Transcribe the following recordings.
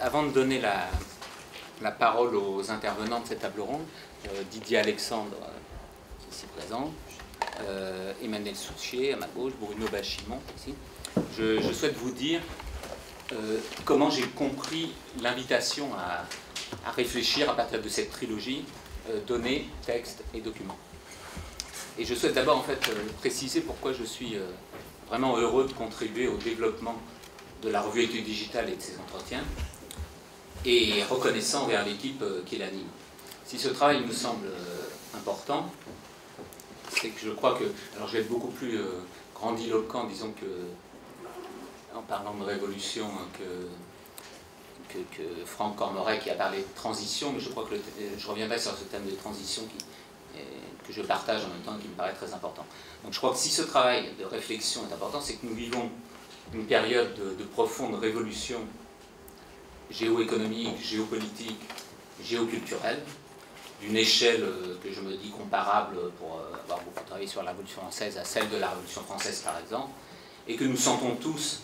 Avant de donner la parole aux intervenants de cette table ronde, Didier Alexandre, qui est ici présent, Emmanuel Souchier à ma gauche, Bruno Bachimon ici, je souhaite vous dire comment j'ai compris l'invitation à réfléchir à partir de cette trilogie données, textes et documents. Et je souhaite d'abord en fait préciser pourquoi je suis vraiment heureux de contribuer au développement de la revue Études Digitales et de ses entretiens, et reconnaissant envers l'équipe qui l'anime. Si ce travail me semble important, c'est que je crois que, alors je vais être beaucoup plus grandiloquent, disons que, en parlant de révolution, que Franck Cormoret qui a parlé de transition, mais je crois que je reviendrai sur ce thème de transition que je partage en même temps, qui me paraît très important. Donc je crois que si ce travail de réflexion est important, c'est que nous vivons une période de profonde révolution géoéconomique, géopolitique, géoculturelle, d'une échelle que je me dis comparable, pour avoir beaucoup travaillé sur la Révolution française, à celle de la Révolution française par exemple, et que nous sentons tous,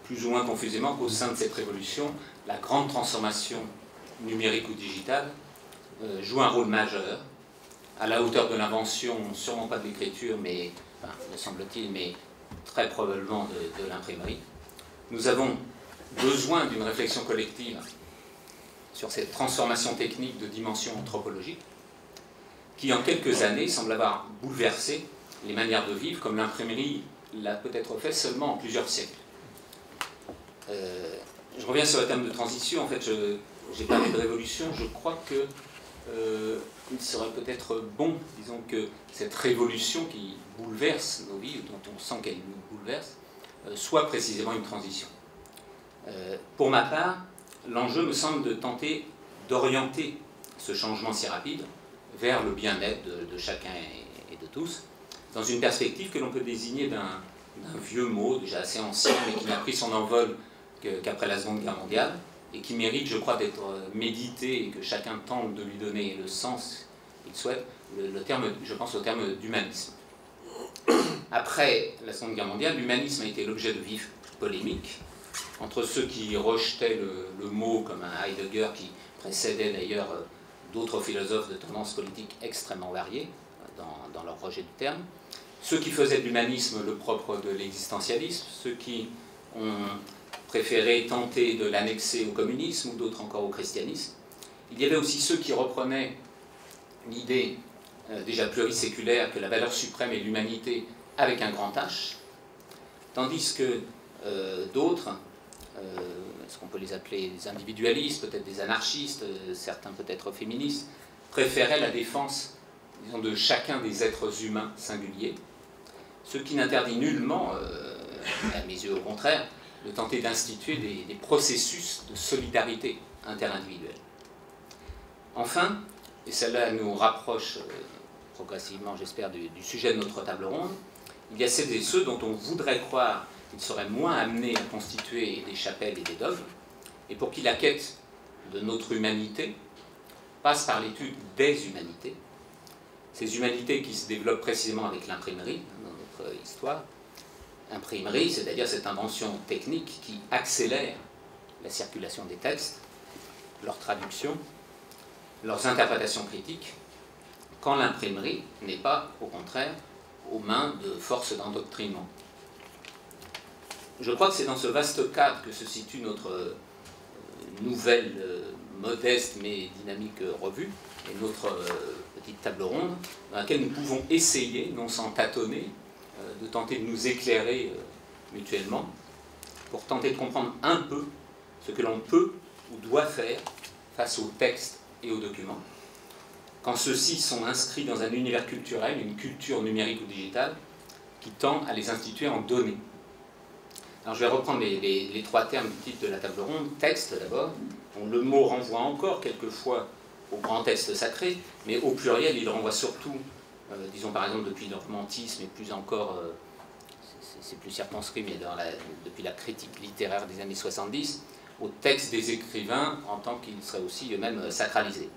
plus ou moins confusément, qu'au sein de cette révolution, la grande transformation numérique ou digitale joue un rôle majeur, à la hauteur de l'invention, sûrement pas de l'écriture, mais, enfin, me semble-t-il, mais très probablement de l'imprimerie. Nous avons besoin d'une réflexion collective sur cette transformation technique de dimension anthropologique qui, en quelques années, semble avoir bouleversé les manières de vivre, comme l'imprimerie l'a peut-être fait seulement en plusieurs siècles. Je reviens sur le thème de transition. En fait, j'ai parlé de révolution. Je crois que il serait peut-être bon, disons, que cette révolution qui bouleverse nos vies, dont on sent qu'elle nous bouleverse, soit précisément une transition. Pour ma part, l'enjeu me semble de tenter d'orienter ce changement si rapide vers le bien-être de chacun et de tous, dans une perspective que l'on peut désigner d'un vieux mot déjà assez ancien, mais qui n'a pris son envol qu'après la Seconde Guerre mondiale, et qui mérite, je crois, d'être médité et que chacun tente de lui donner le sens qu'il souhaite, je pense au terme d'humanisme. Après la Seconde Guerre mondiale, l'humanisme a été l'objet de vives polémiques entre ceux qui rejetaient le mot comme un Heidegger qui précédait d'ailleurs d'autres philosophes de tendance politique extrêmement variées dans leur rejet du terme, ceux qui faisaient de l'humanisme le propre de l'existentialisme, ceux qui ont préféré tenter de l'annexer au communisme ou d'autres encore au christianisme. Il y avait aussi ceux qui reprenaient l'idée déjà pluriséculaire que la valeur suprême est l'humanité avec un grand H, tandis que d'autres, est-ce qu'on peut les appeler des individualistes, peut-être des anarchistes, certains peut-être féministes, préféraient la défense, disons, de chacun des êtres humains singuliers, ce qui n'interdit nullement, à mes yeux au contraire, de tenter d'instituer des processus de solidarité interindividuelle. Enfin, et celle-là nous rapproche progressivement, j'espère, du sujet de notre table ronde, il y a celles et ceux dont on voudrait croire qu'ils seraient moins amenés à constituer des chapelles et des dogmes, et pour qui la quête de notre humanité passe par l'étude des humanités, ces humanités qui se développent précisément avec l'imprimerie, dans notre histoire. Imprimerie, c'est-à-dire cette invention technique qui accélère la circulation des textes, leur traduction, leurs interprétations critiques, quand l'imprimerie n'est pas, au contraire, aux mains de forces d'endoctrinement. Je crois que c'est dans ce vaste cadre que se situe notre nouvelle, modeste mais dynamique revue, et notre petite table ronde, dans laquelle nous pouvons essayer, non sans tâtonner, de tenter de nous éclairer mutuellement, pour tenter de comprendre un peu ce que l'on peut ou doit faire face aux textes et aux documents, quand ceux-ci sont inscrits dans un univers culturel, une culture numérique ou digitale, qui tend à les instituer en données. Alors je vais reprendre les trois termes du titre de la table ronde. Texte d'abord, dont le mot renvoie encore quelquefois au grand texte sacré, mais au pluriel il renvoie surtout, disons par exemple depuis le romantisme et plus encore, c'est plus circonscrit, mais depuis la critique littéraire des années 70, au texte des écrivains en tant qu'ils seraient aussi eux-mêmes sacralisés.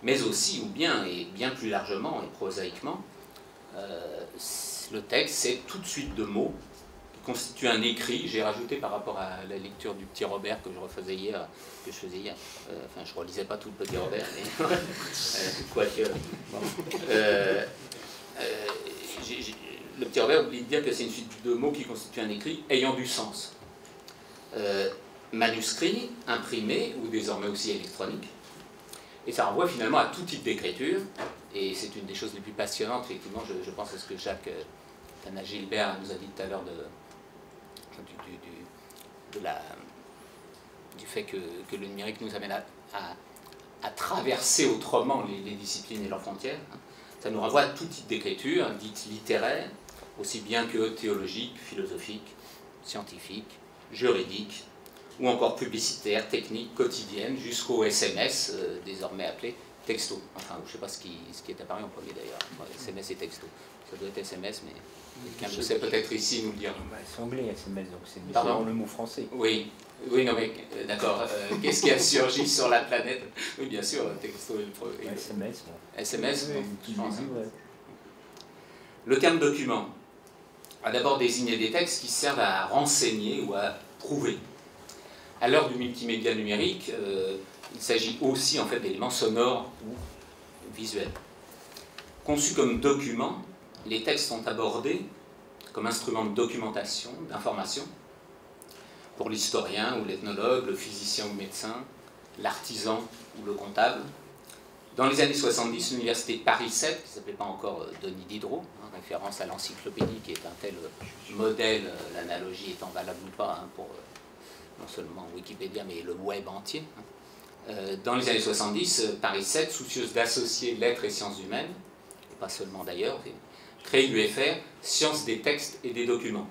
Mais aussi, ou bien, et bien plus largement et prosaïquement, le texte c'est toute suite de mots constitue un écrit. J'ai rajouté par rapport à la lecture du Petit Robert que je refaisais hier, enfin je ne relisais pas tout le Petit Robert, mais quoique. Bon. Le Petit Robert oublie de dire que c'est une suite de mots qui constitue un écrit ayant du sens. Manuscrit, imprimé, ou désormais aussi électronique. Et ça renvoie finalement à tout type d'écriture. Et c'est une des choses les plus passionnantes, effectivement, je pense à ce que Jacques Tana-Gilbert nous a dit tout à l'heure du fait que le numérique nous amène à traverser autrement les disciplines et leurs frontières. Ça nous renvoie à tout type d'écriture, dite littéraire, aussi bien que théologique, philosophique, scientifique, juridique, ou encore publicitaire, technique, quotidienne, jusqu'au SMS, désormais appelé texto. Enfin, je ne sais pas ce qui est apparu en premier d'ailleurs, SMS et texto. Ça doit être SMS, mais quelqu'un le sait peut-être ici nous le dire. C'est anglais SMS, donc c'est le mot français. Oui, oui, non mais d'accord. Qu'est-ce qui a surgi sur la planète? Oui, bien sûr, texto et SMS. Bon. SMS, oui, je pense. Ouais. Le terme document a d'abord désigné des textes qui servent à renseigner ou à prouver. À l'heure du multimédia numérique, il s'agit aussi en fait d'éléments sonores ou visuels. Conçus comme documents, les textes sont abordés comme instruments de documentation, d'information, pour l'historien ou l'ethnologue, le physicien ou le médecin, l'artisan ou le comptable. Dans les années 70, l'université Paris 7, qui ne s'appelait pas encore Denis Diderot, référence à l'encyclopédie qui est un tel modèle, l'analogie étant valable ou pas pour non seulement Wikipédia mais le web entier. Dans les années 70, Paris 7, soucieuse d'associer lettres et sciences humaines, et pas seulement d'ailleurs, crée l'UFR, sciences des textes et des documents.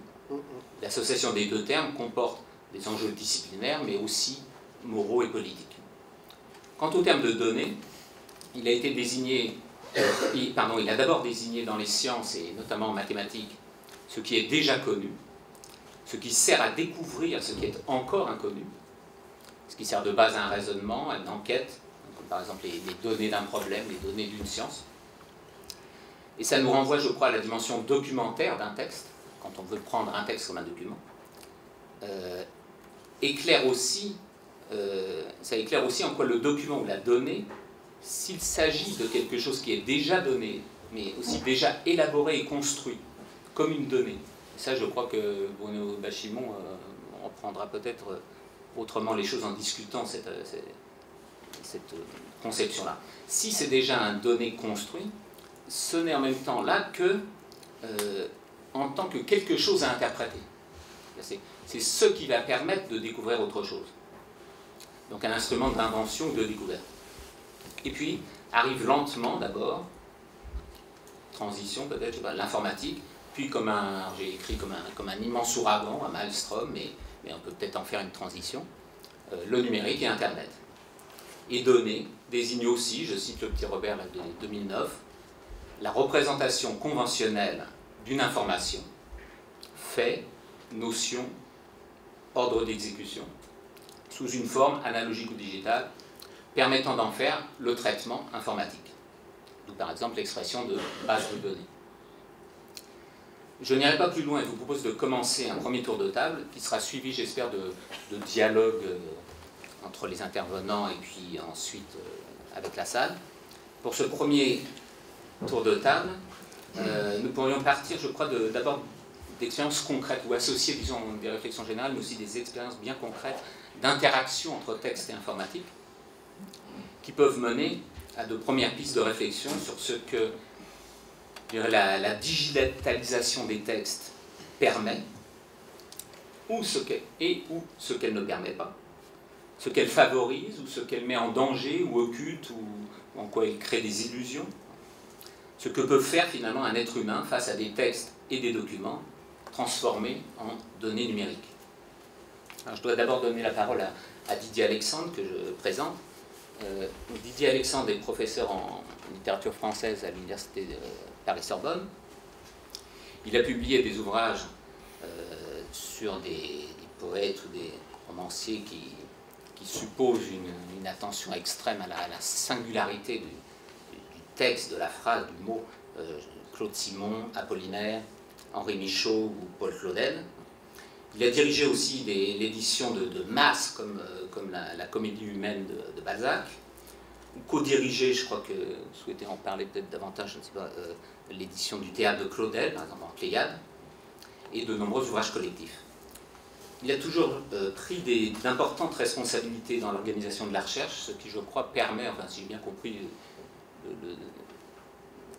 L'association des deux termes comporte des enjeux disciplinaires mais aussi moraux et politiques. Quant au terme de données, il a été désigné, il a d'abord désigné dans les sciences et notamment en mathématiques ce qui est déjà connu, ce qui sert à découvrir ce qui est encore inconnu, ce qui sert de base à un raisonnement, à une enquête, comme par exemple les données d'un problème, les données d'une science. Et ça nous renvoie, je crois, à la dimension documentaire d'un texte, quand on veut prendre un texte comme un document. Ça éclaire aussi en quoi le document ou la donnée, s'il s'agit de quelque chose qui est déjà donné, mais aussi déjà élaboré et construit, comme une donnée. Et ça, je crois que Bruno Bachimon reprendra peut-être autrement les choses en discutant cette conception-là. Si c'est déjà un donné construit, ce n'est en même temps là que en tant que quelque chose à interpréter. C'est ce qui va permettre de découvrir autre chose. Donc un instrument d'invention ou de découverte. Et puis arrive lentement d'abord, transition peut-être, l'informatique, puis j'ai écrit comme un immense ouragan, un maelstrom, mais on peut peut-être en faire une transition, le numérique et Internet. Et données désigne aussi, je cite le Petit Robert de 2009, la représentation conventionnelle d'une information, fait, notion, ordre d'exécution, sous une forme analogique ou digitale, permettant d'en faire le traitement informatique. D'où par exemple l'expression de base de données. Je n'irai pas plus loin et vous propose de commencer un premier tour de table qui sera suivi, j'espère, de dialogue entre les intervenants et puis ensuite avec la salle. Pour ce premier tour de table, nous pourrions partir, je crois, d'abord d'expériences concrètes ou associer, disons, des réflexions générales, mais aussi des expériences bien concrètes d'interaction entre texte et informatique qui peuvent mener à de premières pistes de réflexion sur ce que la digitalisation des textes permet ou ce qu'elle ne permet pas, ce qu'elle favorise ou ce qu'elle met en danger ou occulte ou en quoi elle crée des illusions, ce que peut faire finalement un être humain face à des textes et des documents transformés en données numériques. Alors, je dois d'abord donner la parole à Didier Alexandre, que je présente. Didier Alexandre est professeur en littérature française à l'université de Paris-Sorbonne. Il a publié des ouvrages sur des poètes ou des romanciers qui supposent une attention extrême à la singularité du texte, de la phrase, du mot. Claude Simon, Apollinaire, Henri Michaud ou Paul Claudel. Il a dirigé aussi l'édition de Masses, comme la comédie humaine de Balzac, ou co-dirigé, je crois que vous souhaitez en parler peut-être davantage, je ne sais pas, l'édition du théâtre de Claudel, par exemple en Pléiade, et de nombreux ouvrages collectifs. Il a toujours pris d'importantes responsabilités dans l'organisation de la recherche, ce qui, je crois, permet, enfin si j'ai bien compris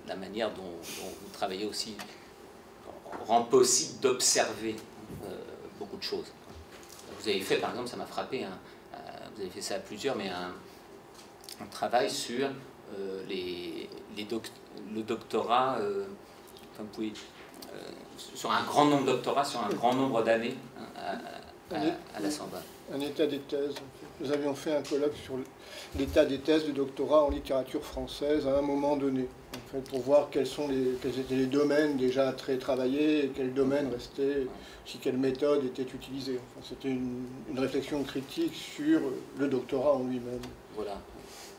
la manière dont vous travaillez aussi, rend possible d'observer beaucoup de choses. Vous avez fait, par exemple, ça m'a frappé, vous avez fait ça à plusieurs, mais un travail sur le doctorat, enfin, vous pouvez, sur un grand nombre de doctorats, sur un grand nombre d'années à la Sorbonne. Un état des thèses. Nous avions fait un colloque sur l'état des thèses de doctorat en littérature française à un moment donné, en fait, pour voir quels étaient les domaines déjà très travaillés et quels domaines restaient, si quelle méthode était utilisée. Enfin, c'était une réflexion critique sur le doctorat en lui-même. Voilà.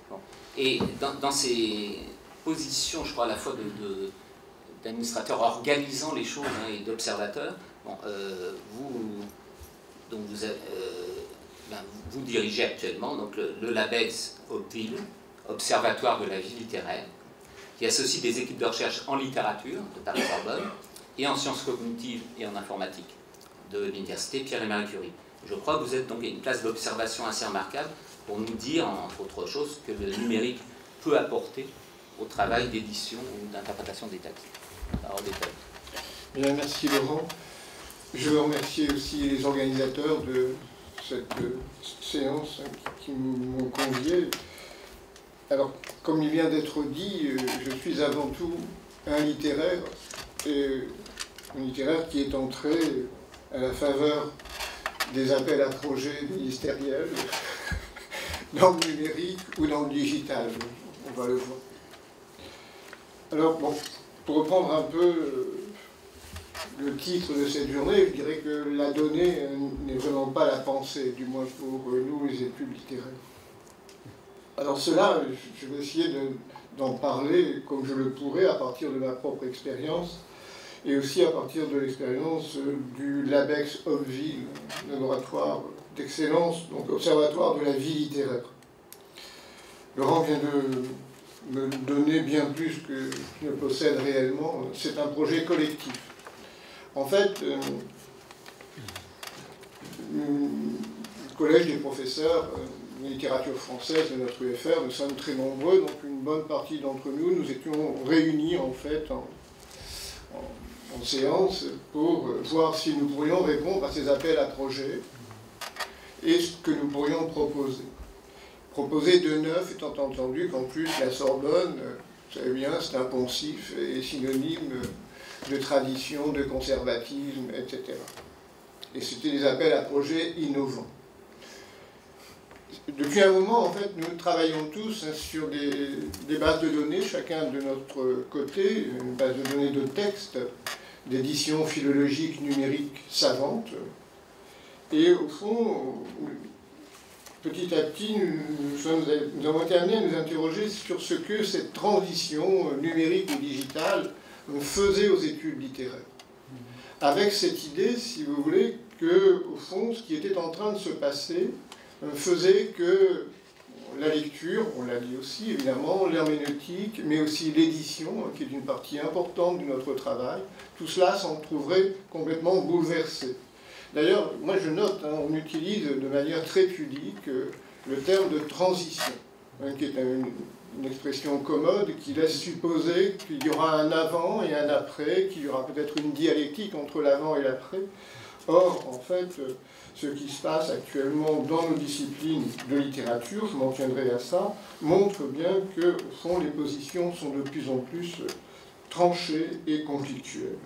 Bon. Et dans ces positions, je crois, à la fois d'administrateur organisant les choses et d'observateur, bon, vous dirigez actuellement donc, le LABEX OPIL, Observatoire de la vie littéraire, qui associe des équipes de recherche en littérature de Paris-Sorbonne et en sciences cognitives et en informatique de l'université Pierre et Marie Curie. Je crois que vous êtes donc à une place d'observation assez remarquable pour nous dire, entre autres choses, que le numérique peut apporter au travail d'édition ou d'interprétation des textes. Alors, bien, merci Laurent. Je veux remercier aussi les organisateurs de cette séance qui m'ont convié. Alors, comme il vient d'être dit, je suis avant tout un littéraire, et un littéraire qui est entré à la faveur des appels à projets ministériels dans le numérique ou dans le digital. On va le voir. Alors, bon, pour reprendre un peu le titre de cette journée, je dirais que la donnée n'est vraiment pas la pensée, du moins pour nous, les études littéraires. Alors cela, je vais essayer d'en parler comme je le pourrais à partir de ma propre expérience et aussi à partir de l'expérience du LABEX OPVIL, laboratoire d'excellence, donc observatoire de la vie littéraire. Laurent vient de me donner bien plus que je ne possède réellement. C'est un projet collectif. En fait, le collège des professeurs de littérature française de notre UFR, nous sommes très nombreux, donc une bonne partie d'entre nous, nous étions réunis en fait en séance pour voir si nous pourrions répondre à ces appels à projets et ce que nous pourrions proposer. Proposer de neuf, étant entendu qu'en plus la Sorbonne, vous savez bien, c'est un poncif et synonyme de tradition, de conservatisme, etc. Et c'était des appels à projets innovants. Depuis un moment, en fait, nous travaillons tous sur des bases de données, chacun de notre côté, une base de données de textes, d'édition philologique numérique savante. Et au fond, petit à petit, nous avons été amenés à nous interroger sur ce que cette transition numérique ou digitale faisait aux études littéraires. Avec cette idée, si vous voulez, que, au fond, ce qui était en train de se passer faisait que la lecture, on l'a dit aussi évidemment, l'herméneutique, mais aussi l'édition, qui est une partie importante de notre travail, tout cela s'en trouverait complètement bouleversé. D'ailleurs, moi je note, on utilise de manière très pudique le terme de transition, qui est une expression commode qui laisse supposer qu'il y aura un avant et un après, qu'il y aura peut-être une dialectique entre l'avant et l'après. Or, en fait, ce qui se passe actuellement dans nos disciplines de littérature, je m'en tiendrai à ça, montre bien que, au fond, les positions sont de plus en plus tranchées et conflictuelles.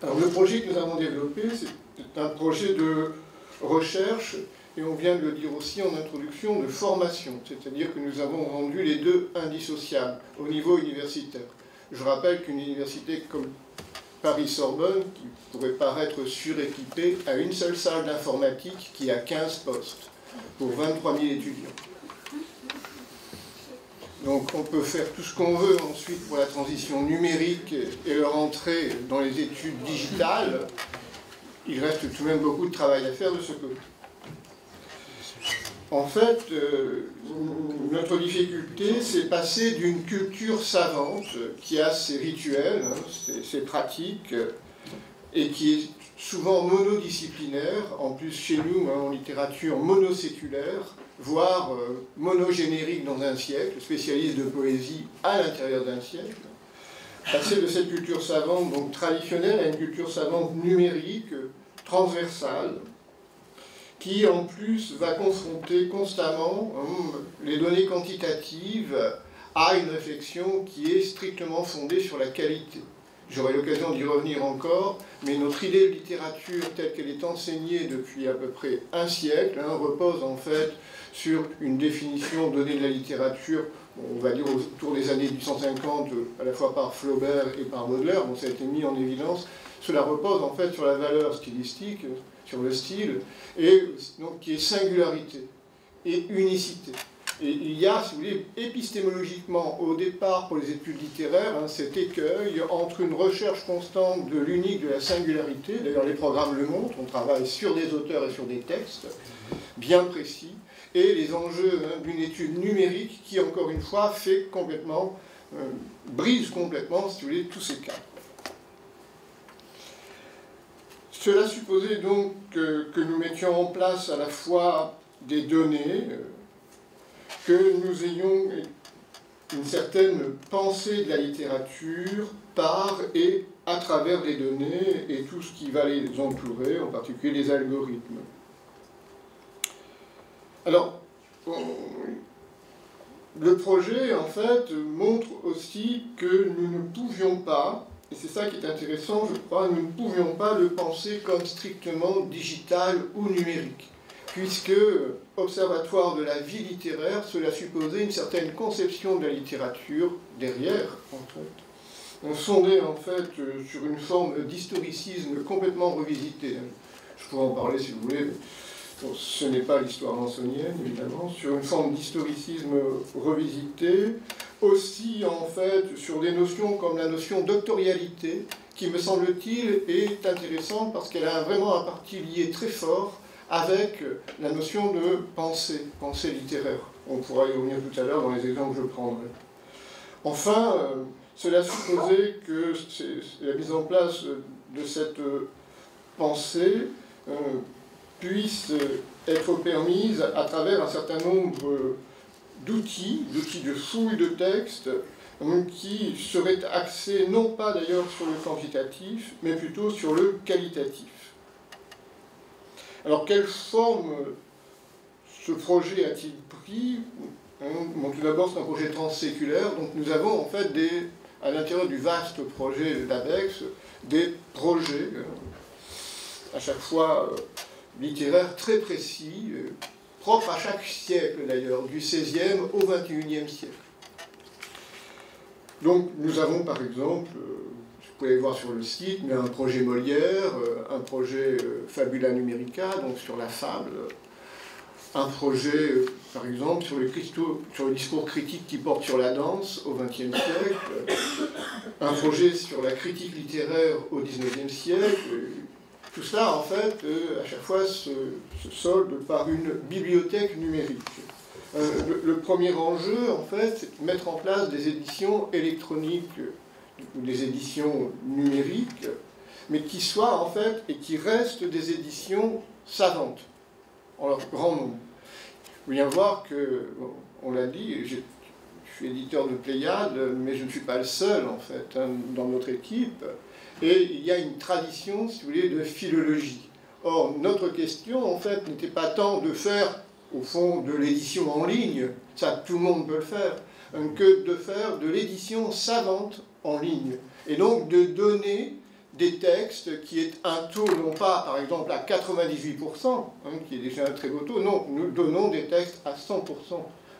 Alors, le projet que nous avons développé, c'est un projet de recherche, et on vient de le dire aussi en introduction, de formation, c'est-à-dire que nous avons rendu les deux indissociables au niveau universitaire. Je rappelle qu'une université comme Paris-Sorbonne, qui pourrait paraître suréquipée, a une seule salle d'informatique qui a 15 postes pour 23 000 étudiants. Donc on peut faire tout ce qu'on veut ensuite pour la transition numérique et leur entrée dans les études digitales. il reste tout de même beaucoup de travail à faire de ce côté. En fait, notre difficulté, c'est passer d'une culture savante qui a ses rituels, hein, ses pratiques, et qui est souvent monodisciplinaire, en plus chez nous, hein, en littérature monoséculaire, voire monogénérique dans un siècle, spécialiste de poésie à l'intérieur d'un siècle. Passer de cette culture savante, donc traditionnelle, à une culture savante numérique, transversale, qui en plus va confronter constamment les données quantitatives à une réflexion qui est strictement fondée sur la qualité. J'aurai l'occasion d'y revenir encore, mais notre idée de littérature telle qu'elle est enseignée depuis à peu près un siècle repose en fait sur une définition donnée de la littérature, on va dire autour des années 1850, à la fois par Flaubert et par Baudelaire, bon, ça a été mis en évidence. Cela repose en fait sur la valeur stylistique, sur le style, et donc qui est singularité et unicité. Et il y a, si vous voulez, épistémologiquement, au départ, pour les études littéraires, cet écueil entre une recherche constante de l'unique, de la singularité, d'ailleurs les programmes le montrent, on travaille sur des auteurs et sur des textes bien précis, et les enjeux d'une étude numérique qui, encore une fois, fait complètement, brise complètement, si vous voulez, tous ces cas. Cela supposait donc que nous mettions en place à la fois des données, que nous ayons une certaine pensée de la littérature par et à travers les données et tout ce qui va les entourer, en particulier les algorithmes. Alors, le projet, en fait, montre aussi que nous ne pouvions pas, et c'est ça qui est intéressant, je crois, nous ne pouvions pas le penser comme strictement digital ou numérique, puisque, observatoire de la vie littéraire, cela supposait une certaine conception de la littérature derrière, en fait. On sondait, en fait, sur une forme d'historicisme complètement revisité. Je pourrais en parler, si vous voulez, mais bon, ce n'est pas l'histoire mansonienne, évidemment, sur une forme d'historicisme revisité, aussi, en fait, sur des notions comme la notion d'autorialité, qui, me semble-t-il, est intéressante parce qu'elle a vraiment un parti lié très fort avec la notion de pensée littéraire. On pourra y revenir tout à l'heure dans les exemples que je prendrai. Enfin, cela supposait que la mise en place de cette pensée puisse être permise à travers un certain nombre d'outils de fouille de texte, qui seraient axés non pas d'ailleurs sur le quantitatif, mais plutôt sur le qualitatif. Alors, quelle forme ce projet a-t-il pris? Bon, tout d'abord, c'est un projet transséculaire, donc nous avons en fait à l'intérieur du vaste projet d'ABEX, des projets, à chaque fois littéraires très précis, propres à chaque siècle d'ailleurs, du XVIe au XXIe siècle. Donc, nous avons par exemple, vous pouvez voir sur le site, mais un projet Molière, un projet Fabula Numerica, donc sur la fable, un projet, par exemple, sur le discours critique qui porte sur la danse au XXe siècle, un projet sur la critique littéraire au XIXe siècle. Tout cela, en fait, à chaque fois se solde par une bibliothèque numérique. Le premier enjeu, en fait, c'est de mettre en place des éditions électroniques ou des éditions numériques, mais qui soient, en fait, et qui restent des éditions savantes, en leur grand nombre. Il faut bien voir que, bon, on l'a dit, je suis éditeur de Pléiade, mais je ne suis pas le seul, en fait, dans notre équipe, et il y a une tradition, si vous voulez, de philologie. Or, notre question, en fait, n'était pas tant de faire, au fond, de l'édition en ligne, ça, tout le monde peut le faire, que de faire de l'édition savante en ligne. Et donc de donner des textes qui est un taux, non pas par exemple à 98%, qui est déjà un très beau taux, non, nous donnons des textes à 100%.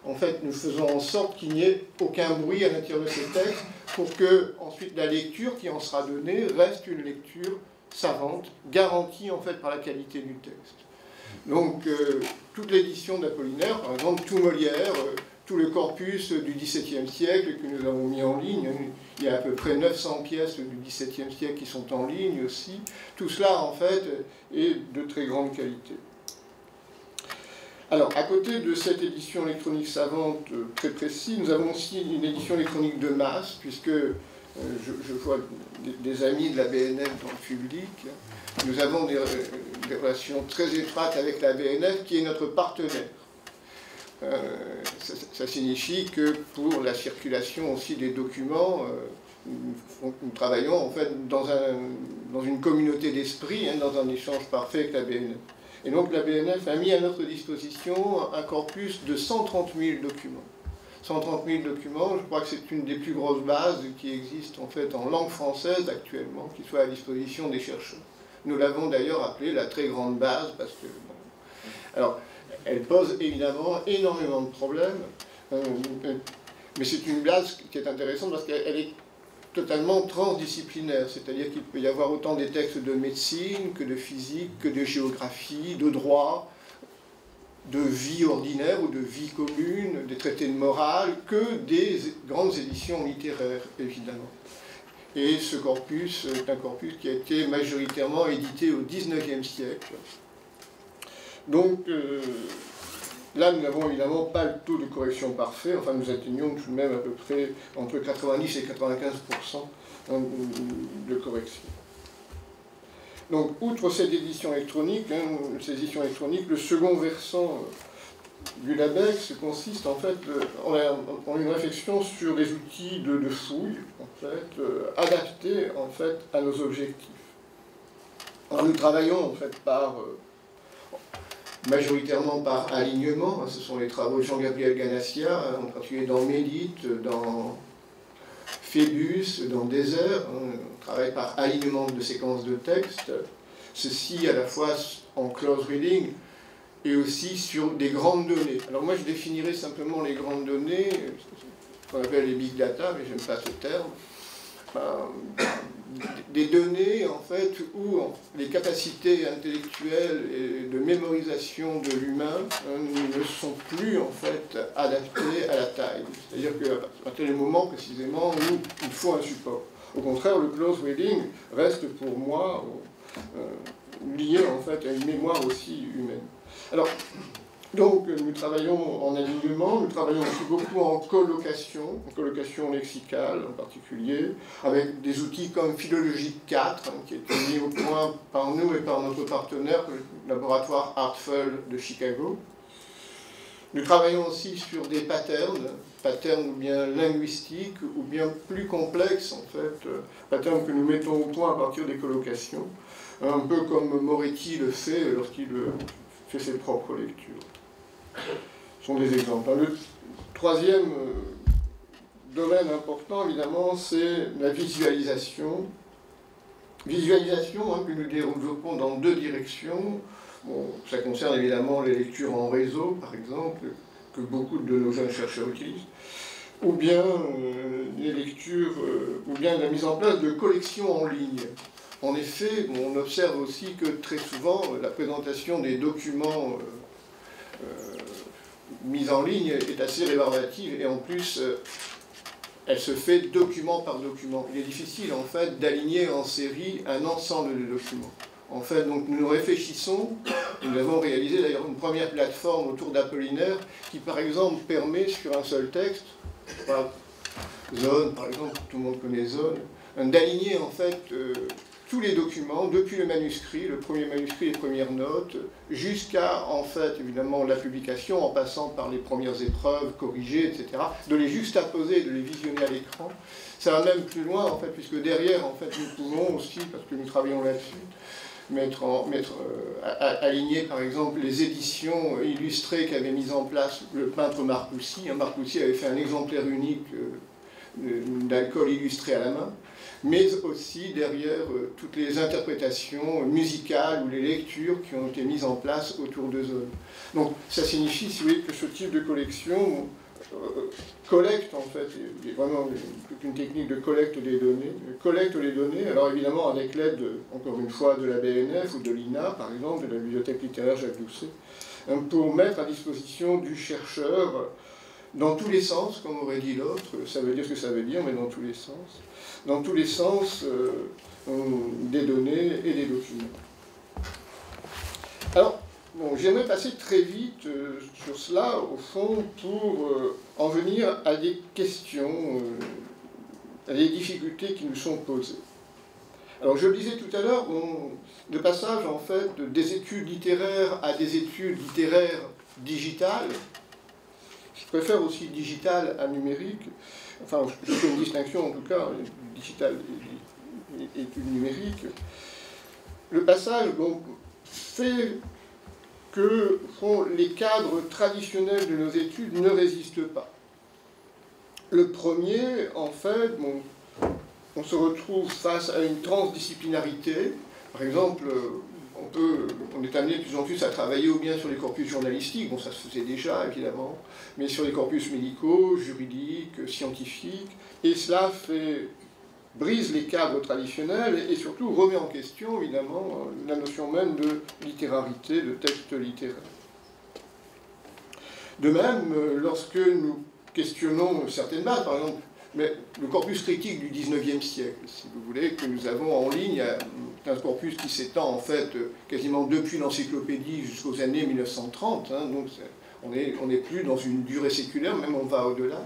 En fait, nous faisons en sorte qu'il n'y ait aucun bruit à l'intérieur de ces textes pour que, ensuite, la lecture qui en sera donnée reste une lecture savante, garantie en fait par la qualité du texte. Donc, toute l'édition d'Apollinaire, par exemple, tout Molière, tout le corpus du XVIIe siècle que nous avons mis en ligne. Il y a à peu près 900 pièces du XVIIe siècle qui sont en ligne aussi. Tout cela, en fait, est de très grande qualité. Alors, à côté de cette édition électronique savante très précise, nous avons aussi une édition électronique de masse, puisque je vois des amis de la BNF dans le public. Nous avons des relations très étroites avec la BNF, qui est notre partenaire. Ça signifie que pour la circulation aussi des documents, nous travaillons en fait dans une communauté d'esprit, dans un échange parfait avec la BNF. Et donc la BNF a mis à notre disposition un corpus de 130 000 documents. 130 000 documents, je crois que c'est une des plus grosses bases qui existent en fait en langue française actuellement, qui soit à disposition des chercheurs. Nous l'avons d'ailleurs appelée la très grande base, parce que... Bon, alors, elle pose évidemment énormément de problèmes, mais c'est une base qui est intéressante parce qu'elle est totalement transdisciplinaire, c'est-à-dire qu'il peut y avoir autant des textes de médecine que de physique, que de géographie, de droit, de vie ordinaire ou de vie commune, des traités de morale, que des grandes éditions littéraires, évidemment. Et ce corpus est un corpus qui a été majoritairement édité au XIXe siècle. Donc, là, nous n'avons évidemment pas le taux de correction parfait, enfin nous atteignons tout de même à peu près entre 90 et 95% de correction. Donc, outre cette édition électronique, le second versant du LabEx consiste en fait en une réflexion sur des outils de fouille, en fait, adaptés en fait à nos objectifs. Alors, nous travaillons en fait majoritairement par alignement, ce sont les travaux de Jean-Gabriel Ganassia, en particulier dans Médite, dans Phébus, dans Désert, on travaille par alignement de séquences de texte, ceci à la fois en close reading et aussi sur des grandes données. Alors moi je définirais simplement les grandes données, ce qu'on appelle les big data, mais j'aime pas ce terme, des données en fait où les capacités intellectuelles et de mémorisation de l'humain ne sont plus en fait adaptées à la taille. C'est-à-dire qu'à partir du moment précisément où il faut un support. Au contraire, le close reading reste pour moi lié en fait à une mémoire aussi humaine. Alors, donc nous travaillons en alignement, nous travaillons aussi beaucoup en colocation lexicale en particulier, avec des outils comme Philologic 4, qui a été mis au point par nous et par notre partenaire, le laboratoire Artful de Chicago. Nous travaillons aussi sur des patterns ou bien linguistiques, ou bien plus complexes en fait, patterns que nous mettons au point à partir des colocations, un peu comme Moretti le fait lorsqu'il fait ses propres lectures. Ce sont des exemples. Le troisième domaine important, évidemment, c'est la visualisation. Visualisation que nous développons dans deux directions. Bon, ça concerne évidemment les lectures en réseau, par exemple, que beaucoup de nos jeunes chercheurs utilisent, ou bien les lectures, ou bien la mise en place de collections en ligne. En effet, on observe aussi que très souvent, la présentation des documents mise en ligne est assez rébarbative et en plus elle se fait document par document. Il est difficile en fait d'aligner en série un ensemble de documents. En fait, donc nous réfléchissons, nous avons réalisé d'ailleurs une première plateforme autour d'Apollinaire qui par exemple permet sur un seul texte, Zone par exemple, tout le monde connaît Zone, d'aligner en fait tous les documents, depuis le manuscrit, le premier manuscrit, les premières notes, jusqu'à, en fait, évidemment, la publication, en passant par les premières épreuves, corrigées, etc., de les juxtaposer, de les visionner à l'écran. Ça va même plus loin, en fait, puisque derrière, en fait, nous pouvons aussi, parce que nous travaillons là-dessus, aligner, par exemple, les éditions illustrées qu'avait mises en place le peintre Marcoussis. Marcoussis avait fait un exemplaire unique d'alcool illustré à la main, mais aussi derrière toutes les interprétations musicales ou les lectures qui ont été mises en place autour de Zone. Donc ça signifie, si vous voulez, que ce type de collection collecte en fait, il y a vraiment une technique de collecte des données, alors évidemment avec l'aide, encore une fois, de la BNF ou de l'INA, par exemple, de la Bibliothèque littéraire Jacques Doucet, pour mettre à disposition du chercheur dans tous les sens, comme aurait dit l'autre, ça veut dire ce que ça veut dire, mais dans tous les sens. Dans tous les sens des données et des documents. Alors, bon, j'aimerais passer très vite sur cela, au fond, pour en venir à des questions, à des difficultés qui nous sont posées. Alors, je le disais tout à l'heure, le passage, en fait, des études littéraires à des études littéraires digitales, je préfère aussi digital à numérique, enfin, je fais une distinction, en tout cas, digital et études numériques. Le passage, donc, fait que les cadres traditionnels de nos études ne résistent pas. Le premier, en fait, bon, on se retrouve face à une transdisciplinarité. Par exemple, on est amené de plus en plus à travailler ou bien sur les corpus journalistiques, bon ça se faisait déjà évidemment, mais sur les corpus médicaux, juridiques, scientifiques, et cela brise les cadres traditionnels et surtout remet en question évidemment la notion même de littérarité, de texte littéraire. De même, lorsque nous questionnons certaines bases, par exemple, mais le corpus critique du XIXe siècle, si vous voulez, que nous avons en ligne, c'est un corpus qui s'étend en fait quasiment depuis l'encyclopédie jusqu'aux années 1930, hein, donc on n'est plus dans une durée séculaire, même on va au-delà.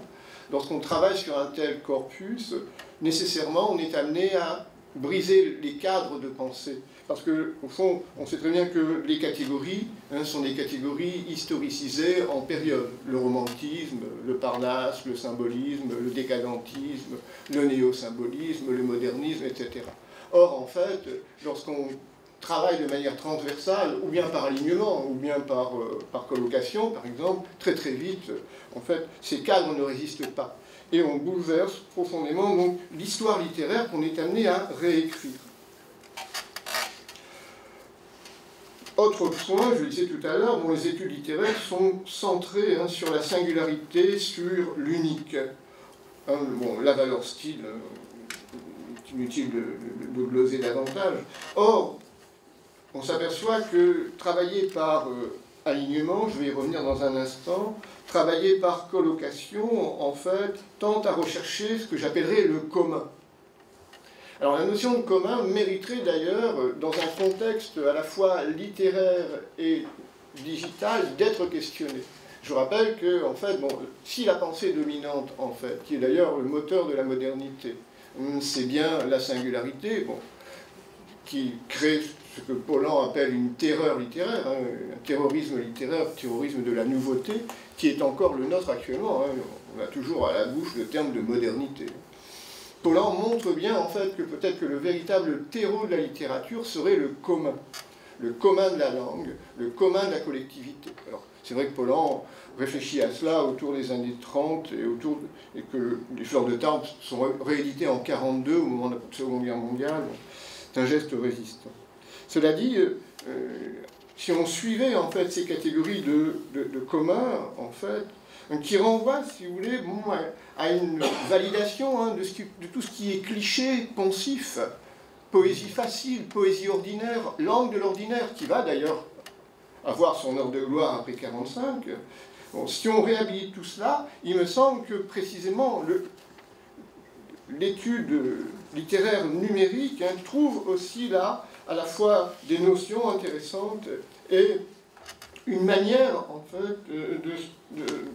Lorsqu'on travaille sur un tel corpus, nécessairement on est amené à briser les cadres de pensée. Parce qu'au fond, on sait très bien que les catégories sont des catégories historicisées en période. Le romantisme, le Parnasse, le symbolisme, le décadentisme, le néo-symbolisme, le modernisme, etc. Or, en fait, lorsqu'on travaille de manière transversale, ou bien par alignement, ou bien par colocation, par exemple, très très vite, en fait, ces cadres ne résistent pas. Et on bouleverse profondément donc l'histoire littéraire qu'on est amené à réécrire. Autre point, je le disais tout à l'heure, les études littéraires sont centrées sur la singularité, sur l'unique. La valeur style, c'est inutile de gloser davantage. Or, on s'aperçoit que travailler par alignement, je vais y revenir dans un instant, travailler par colocation, en fait, tente à rechercher ce que j'appellerais le commun. Alors la notion de commun mériterait d'ailleurs, dans un contexte à la fois littéraire et digital, d'être questionnée. Je rappelle que, en fait, si la pensée dominante, en fait, qui est d'ailleurs le moteur de la modernité, c'est bien la singularité, qui crée ce que Pollan appelle une terreur littéraire, un terrorisme littéraire, terrorisme de la nouveauté, qui est encore le nôtre actuellement. On a toujours à la bouche le terme de modernité. Pollan montre bien, en fait, que peut-être que le véritable terreau de la littérature serait le commun de la langue, le commun de la collectivité. Alors, c'est vrai que Pollan réfléchit à cela autour des années 30 et que les Fleurs de Tarbes sont rééditées en 1942 au moment de la Seconde Guerre mondiale. C'est un geste résistant. Cela dit, si on suivait en fait ces catégories de commun, en fait, qui renvoie, si vous voulez, à une validation de tout ce qui est cliché, poncif, poésie facile, poésie ordinaire, langue de l'ordinaire, qui va d'ailleurs avoir son heure de gloire après 1945. Si on réhabilite tout cela, il me semble que précisément l'étude littéraire numérique trouve aussi là à la fois des notions intéressantes et une manière, en fait,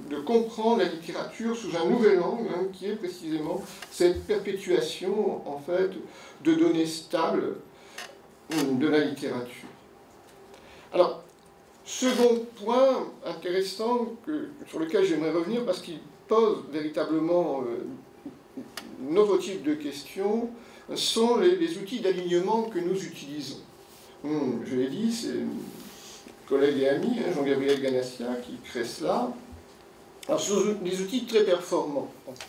de comprendre la littérature sous un nouvel angle, qui est précisément cette perpétuation, en fait, de données stables de la littérature. Alors, second point intéressant sur lequel j'aimerais revenir, parce qu'il pose véritablement notre type de questions, sont les outils d'alignement que nous utilisons. Je l'ai dit, c'est collègue et ami, Jean-Gabriel Ganassia, qui crée cela. Alors, ce sont des outils très performants. En fait.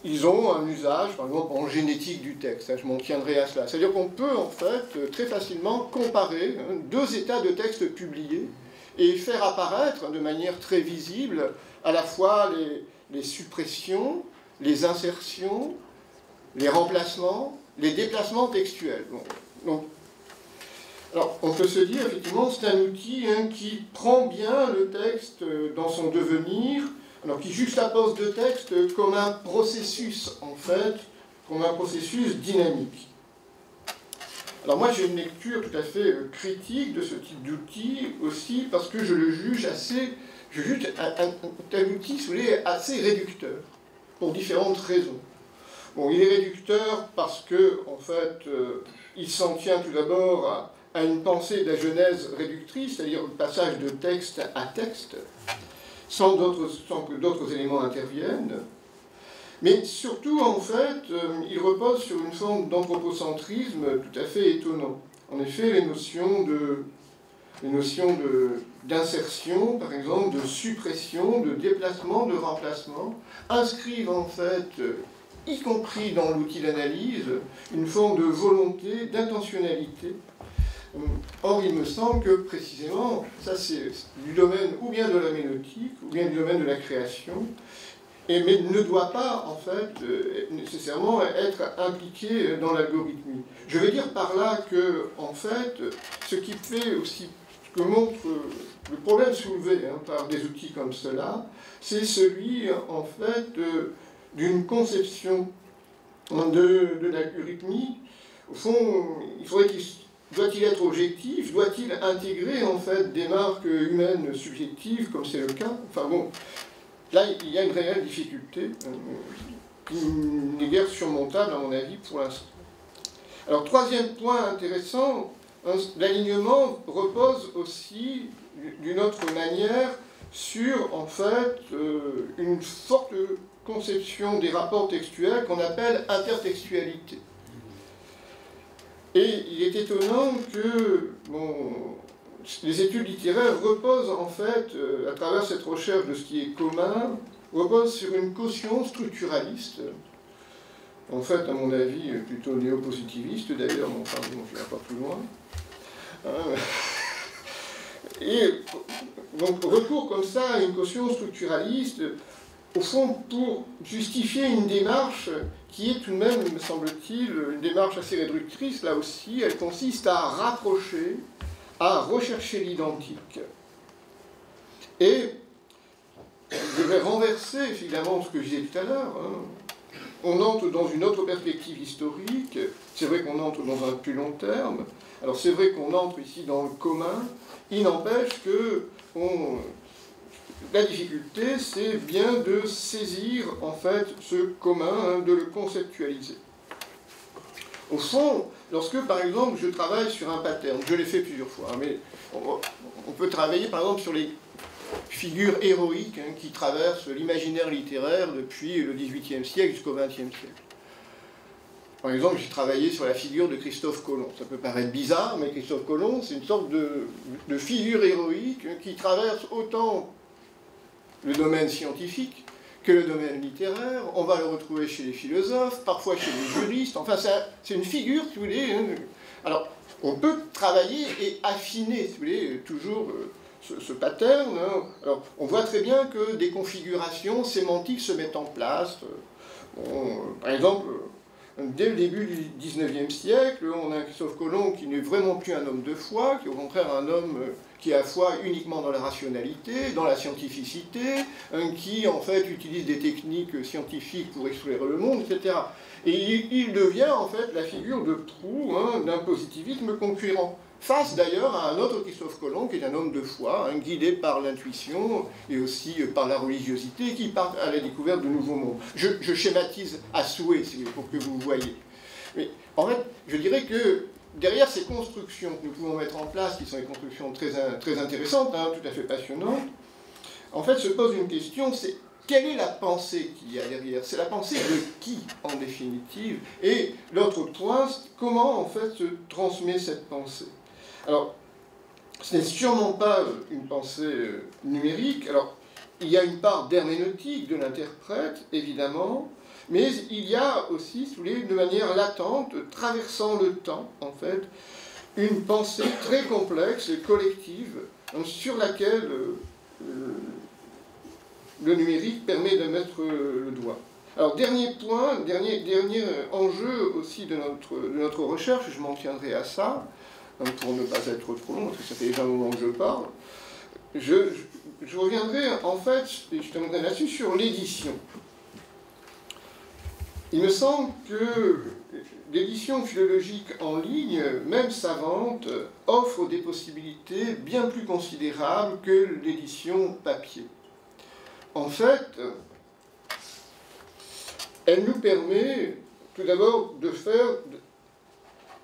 Ils ont un usage, par exemple, en génétique du texte. Je m'en tiendrai à cela. C'est-à-dire qu'on peut, en fait, très facilement comparer deux états de texte publiés et faire apparaître de manière très visible à la fois les suppressions, les insertions, les remplacements, les déplacements textuels. Donc, alors, on peut se dire, effectivement, c'est un outil qui prend bien le texte dans son devenir, alors qui juxtapose deux textes comme un processus, en fait, comme un processus dynamique. Alors moi, j'ai une lecture tout à fait critique de ce type d'outil aussi, parce que je le juge un outil, si vous voulez, assez réducteur, pour différentes raisons. Bon, il est réducteur parce que, en fait, il s'en tient tout d'abord à une pensée de la Genèse réductrice, c'est-à-dire le passage de texte à texte, sans que d'autres éléments interviennent. Mais surtout, en fait, il repose sur une forme d'anthropocentrisme tout à fait étonnant. En effet, les notions d'insertion, par exemple, de suppression, de déplacement, de remplacement, inscrivent en fait, y compris dans l'outil d'analyse, une forme de volonté, d'intentionnalité. Or, il me semble que, précisément, ça c'est du domaine ou bien de la ménotique, ou bien du domaine de la création, mais ne doit pas, en fait, nécessairement être impliqué dans l'algorithmie. Je veux dire par là que, en fait, ce qui fait aussi, ce que montre le problème soulevé par des outils comme cela, c'est celui, en fait, d'une conception de l'algorithmie. Au fond, doit-il être objectif? Doit-il intégrer, en fait, des marques humaines subjectives, comme c'est le cas? Enfin bon, là, il y a une réelle difficulté qui n'est guère surmontable, à mon avis, pour l'instant. Alors, troisième point intéressant, l'alignement repose aussi, d'une autre manière, sur, en fait, une forte conception des rapports textuels qu'on appelle intertextualité. Et il est étonnant que les études littéraires reposent, en fait, à travers cette recherche de ce qui est commun, reposent sur une caution structuraliste, en fait, à mon avis, plutôt néopositiviste d'ailleurs, mais enfin, bon, je ne vais pas plus loin. Et donc, recours comme ça à une caution structuraliste, au fond, pour justifier une démarche qui est tout de même, me semble-t-il, une démarche assez réductrice, là aussi. Elle consiste à rapprocher, à rechercher l'identique. Et je vais renverser, évidemment, ce que je disais tout à l'heure. On entre dans une autre perspective historique. C'est vrai qu'on entre dans un plus long terme. Alors c'est vrai qu'on entre ici dans le commun. Il n'empêche que la difficulté, c'est bien de saisir, en fait, ce commun, de le conceptualiser. Au fond, lorsque, par exemple, je travaille sur un pattern, je l'ai fait plusieurs fois, mais on peut travailler, par exemple, sur les figures héroïques qui traversent l'imaginaire littéraire depuis le XVIIIe siècle jusqu'au XXe siècle. Par exemple, j'ai travaillé sur la figure de Christophe Colomb. Ça peut paraître bizarre, mais Christophe Colomb, c'est une sorte de figure héroïque qui traverse autant le domaine scientifique que le domaine littéraire. On va le retrouver chez les philosophes, parfois chez les juristes. Enfin, c'est une figure, si vous voulez. Alors, on peut travailler et affiner, si vous voulez, toujours ce pattern. Alors, on voit très bien que des configurations sémantiques se mettent en place. Par exemple, dès le début du XIXe siècle, on a un Christophe Colomb qui n'est vraiment plus un homme de foi, qui est au contraire un homme qui a foi uniquement dans la rationalité, dans la scientificité, qui en fait utilise des techniques scientifiques pour explorer le monde, etc. Et il devient en fait la figure de proue d'un positivisme concurrent, face d'ailleurs à un autre Christophe Colomb qui est un homme de foi, guidé par l'intuition et aussi par la religiosité, qui part à la découverte de nouveaux mondes. Je schématise à souhait, pour que vous voyez. Mais en fait, je dirais que derrière ces constructions que nous pouvons mettre en place, qui sont des constructions très intéressantes, tout à fait passionnantes, en fait se pose une question, c'est quelle est la pensée qu'il y a derrière? C'est la pensée de qui, en définitive? Et l'autre point, comment en fait se transmet cette pensée? Alors, ce n'est sûrement pas une pensée numérique. Alors, il y a une part d'herméneutique de l'interprète, évidemment, mais il y a aussi, si vous voulez, de manière latente, traversant le temps, en fait, une pensée très complexe et collective sur laquelle le numérique permet de mettre le doigt. Alors, dernier point, dernier enjeu aussi de notre recherche, je m'en tiendrai à ça, pour ne pas être trop long, parce que ça fait déjà un moment que je parle. je reviendrai en fait, et je terminerai là-dessus, sur l'édition. Il me semble que l'édition philologique en ligne, même savante, offre des possibilités bien plus considérables que l'édition papier. En fait, elle nous permet tout d'abord de faire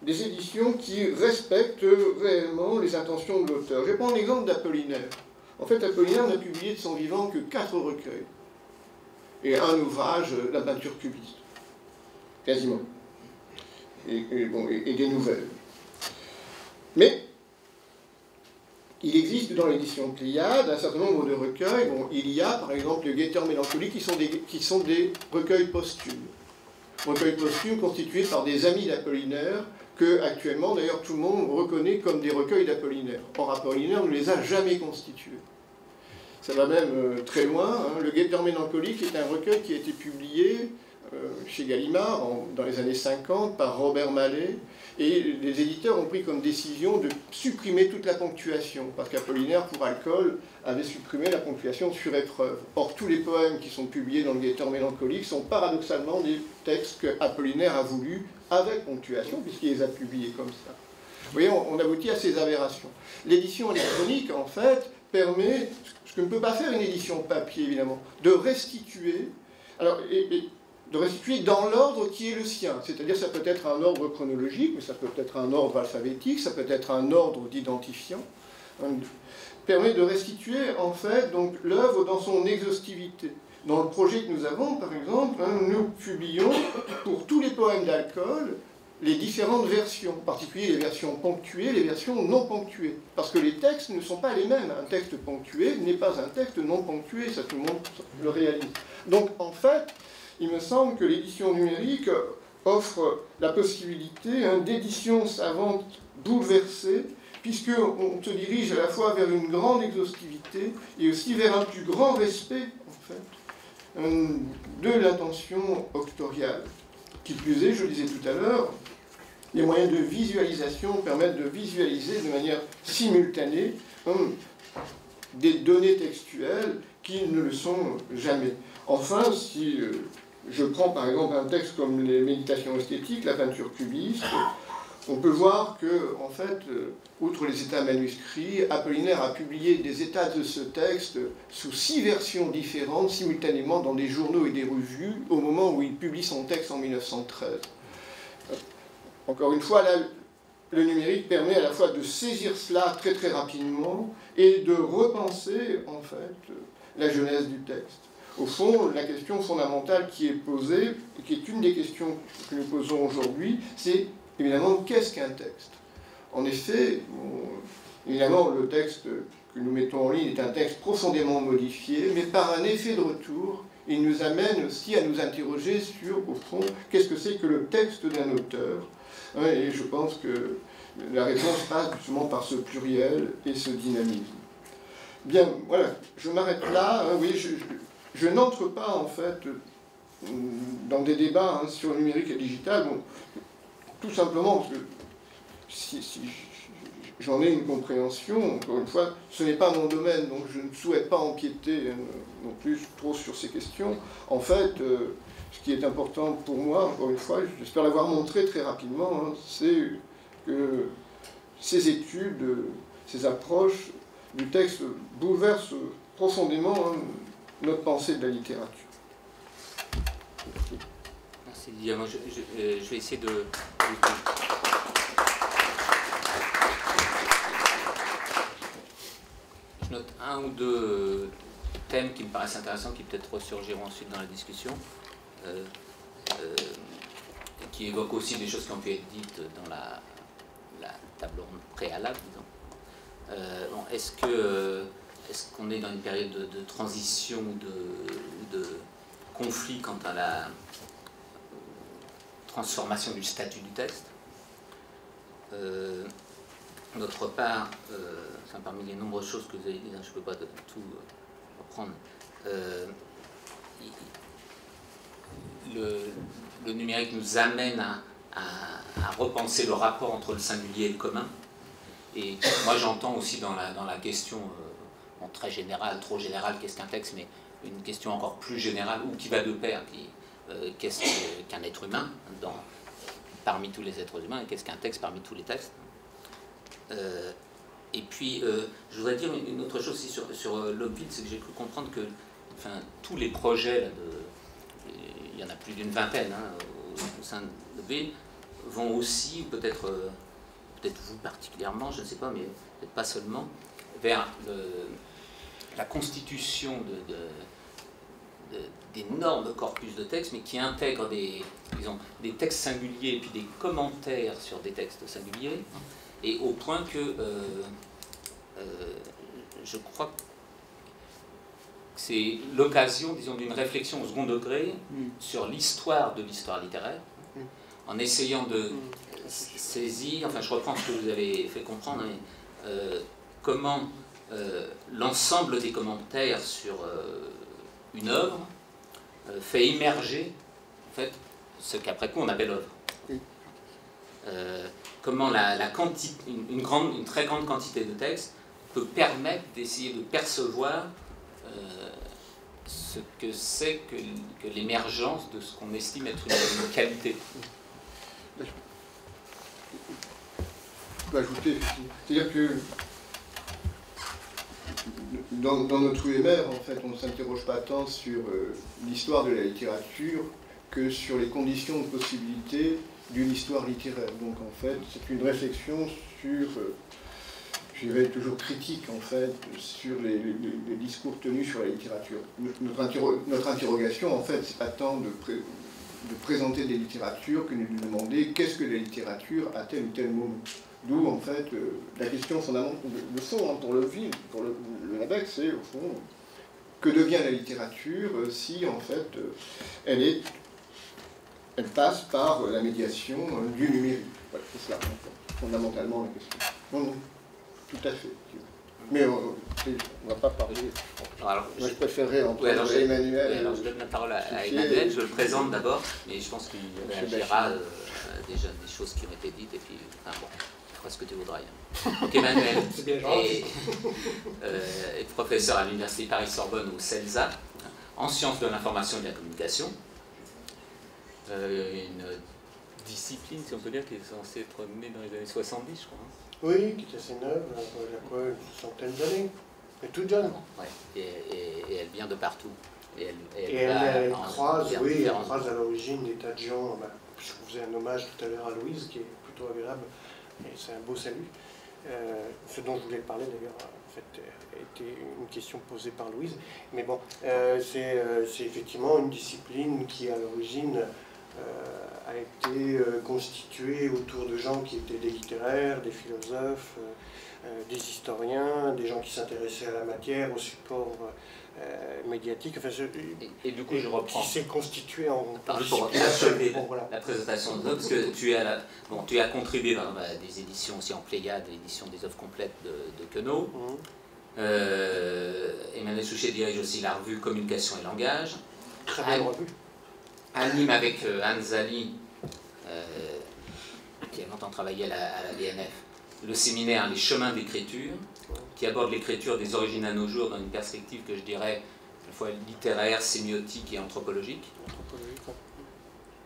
des éditions qui respectent réellement les intentions de l'auteur. Je vais prendre l'exemple d'Apollinaire. En fait, Apollinaire n'a publié de son vivant que 4 recueils et un ouvrage, la peinture cubiste, quasiment, et des nouvelles. Mais il existe dans l'édition Pléiade un certain nombre de recueils. Bon, il y a par exemple le Guetteur mélancolique qui sont des recueils posthumes. Recueils posthumes constitués par des amis d'Apollinaire que actuellement d'ailleurs tout le monde reconnaît comme des recueils d'Apollinaire. Or Apollinaire ne les a jamais constitués. Ça va même très loin. Hein. Le Guetteur mélancolique est un recueil qui a été publié chez Gallimard dans les années 50 par Robert Mallet, et les éditeurs ont pris comme décision de supprimer toute la ponctuation, parce qu'Apollinaire, pour Alcool, avait supprimé la ponctuation sur épreuve. Or, tous les poèmes qui sont publiés dans le Guetteur mélancolique sont paradoxalement des textes qu'Apollinaire a voulu avec ponctuation, puisqu'il les a publiés comme ça. Vous voyez, on aboutit à ces aberrations. L'édition électronique, en fait, permet, ce que ne peut pas faire une édition papier, évidemment, de restituer, alors, de restituer dans l'ordre qui est le sien. C'est-à-dire, ça peut être un ordre chronologique, mais ça peut être un ordre alphabétique, ça peut être un ordre d'identifiant. Permet de restituer, en fait, donc l'œuvre dans son exhaustivité. Dans le projet que nous avons, par exemple, nous publions, pour tous les poèmes d'Alcool, les différentes versions, en particulier les versions ponctuées, les versions non ponctuées. Parce que les textes ne sont pas les mêmes. Un texte ponctué n'est pas un texte non ponctué, ça tout le monde le réalise. Donc, en fait, il me semble que l'édition numérique offre la possibilité d'édition savante bouleversée, puisqu'on se dirige à la fois vers une grande exhaustivité et aussi vers un plus grand respect, en fait, de l'intention auctoriale. Qui plus est, je le disais tout à l'heure, les moyens de visualisation permettent de visualiser de manière simultanée des données textuelles qui ne le sont jamais. Enfin, si je prends par exemple un texte comme les Méditations esthétiques, la peinture cubiste, on peut voir que, en fait, outre les états manuscrits, Apollinaire a publié des états de ce texte sous 6 versions différentes, simultanément dans des journaux et des revues, au moment où il publie son texte en 1913. Encore une fois, là, le numérique permet à la fois de saisir cela très très rapidement et de repenser, en fait, la genèse du texte. Au fond, la question fondamentale qui est posée, et qui est une des questions que nous posons aujourd'hui, c'est évidemment, qu'est-ce qu'un texte? En effet, évidemment, le texte que nous mettons en ligne est un texte profondément modifié, mais par un effet de retour, il nous amène aussi à nous interroger sur, au fond, qu'est-ce que c'est que le texte d'un auteur? Et je pense que la réponse passe justement par ce pluriel et ce dynamisme. Bien, voilà, je m'arrête là. Oui, je n'entre pas, en fait, dans des débats sur le numérique et le digital. Bon, tout simplement parce que si j'en ai une compréhension, encore une fois, ce n'est pas mon domaine, donc je ne souhaite pas empiéter non plus trop sur ces questions. En fait, ce qui est important pour moi, encore une fois, j'espère l'avoir montré très rapidement, c'est que ces études, ces approches du texte bouleversent profondément notre pensée de la littérature. Merci Didier. Moi, je vais essayer de... Je note un ou deux thèmes qui me paraissent intéressants, qui peut-être ressurgiront ensuite dans la discussion, et qui évoquent aussi des choses qui ont pu être dites dans la table ronde préalable, disons. Bon, est-ce qu'on est dans une période de transition ou de conflit quant à la transformation du statut du texte? D'autre part, parmi les nombreuses choses que vous avez dites, je ne peux pas tout reprendre, le numérique nous amène à repenser le rapport entre le singulier et le commun. Et moi j'entends aussi dans la question bon, très générale, trop générale, qu'est-ce qu'un texte, mais une question encore plus générale, ou qui va de pair, qu'est-ce qu'un être humain parmi tous les êtres humains, et qu'est-ce qu'un texte parmi tous les textes. Et puis, je voudrais dire une autre chose aussi sur Lobville, c'est que j'ai cru comprendre que tous les projets, là, il y en a plus d'une vingtaine au sein de Lobville, vont aussi, peut-être vous particulièrement, je ne sais pas, mais peut-être pas seulement, vers la constitution d'énormes corpus de textes, mais qui intègrent des textes singuliers et puis des commentaires sur des textes singuliers, et au point que je crois que c'est l'occasion, disons, d'une réflexion au second degré sur l'histoire de l'histoire littéraire, en essayant de saisir, enfin je reprends ce que vous avez fait comprendre, comment l'ensemble des commentaires sur une œuvre fait émerger en fait ce qu'après coup on appelle œuvre. Comment une très grande quantité de textes peut permettre d'essayer de percevoir ce que c'est que l'émergence de ce qu'on estime être une qualité. Je peux ajouter, c'est-à-dire que dans notre UMR, en fait, on ne s'interroge pas tant sur l'histoire de la littérature que sur les conditions de possibilité d'une histoire littéraire. Donc, en fait, c'est une réflexion sur, je dirais toujours critique, en fait, sur les discours tenus sur la littérature. Notre interrogation, en fait, c'est pas tant de présenter des littératures que de demander qu'est-ce que la littérature à tel ou tel moment. D'où, en fait, la question fondamentale, le fond, pour Lobville, pour le Labec, c'est, au fond, que devient la littérature si, en fait, elle passe par la médiation du numérique. Voilà, c'est cela, fondamentalement, la question. Non, tout à fait. Mais on ne va pas parler. Alors, moi, je préférerais entendre Emmanuel. Alors, je donne la parole à Emmanuel, je le présente d'abord, mais je pense qu'il réagira déjà des choses qui ont été dites, et puis, enfin, bon, fera ce que tu voudras. Donc, Emmanuel est professeur à l'Université Paris-Sorbonne au CELSA, en sciences de l'information et de la communication. Une discipline, si on peut dire, qui est censée être née dans les années 70, je crois. Oui, qui est assez neuve, il y a quoi, une centaine d'années, mais toute jeune. Ouais. Et elle vient de partout. Et elle croise, oui, elle croise à l'origine des tas de gens. Je vous faisais un hommage tout à l'heure à Louise, qui est plutôt agréable, et c'est un beau salut. Ce dont je voulais parler d'ailleurs, en fait, était une question posée par Louise. Mais bon, c'est effectivement une discipline qui, à l'origine, a été constituée autour de gens qui étaient des littéraires, des philosophes, des historiens, des gens qui s'intéressaient à la matière, au support médiatique. Enfin, et du coup, je reprends. Qui s'est constitué en... Pour achever la présentation de l'œuvre, parce que tu as contribué dans des éditions aussi en Pléiade, l'édition des œuvres complètes de Queneau. Emmanuel Souchet dirige aussi la revue Communication et Langage. Très belle revue. Anime avec Anne Zali, qui a longtemps travaillé à la BNF, le séminaire Les Chemins d'écriture, qui aborde l'écriture des origines à nos jours dans une perspective que je dirais à la fois littéraire, sémiotique et anthropologique.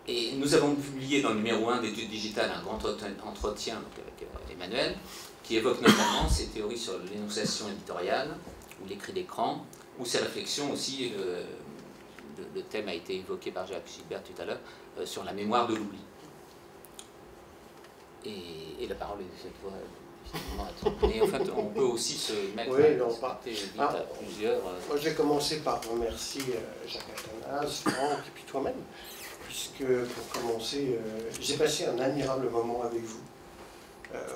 Et nous avons publié dans le numéro 1 d'Études digitales un grand entretien avec Emmanuel, qui évoque notamment ses théories sur l'énonciation éditoriale, ou l'écrit d'écran, ou ses réflexions aussi, le thème a été évoqué par Jacques Gilbert tout à l'heure, sur la mémoire de l'oubli. Et la parole est cette fois justement à toi. Mais en fait, on peut aussi se mettre à plusieurs. Moi, j'ai commencé par remercier Jacques Athanase, Franck et puis toi-même, puisque pour commencer, j'ai passé un admirable moment avec vous.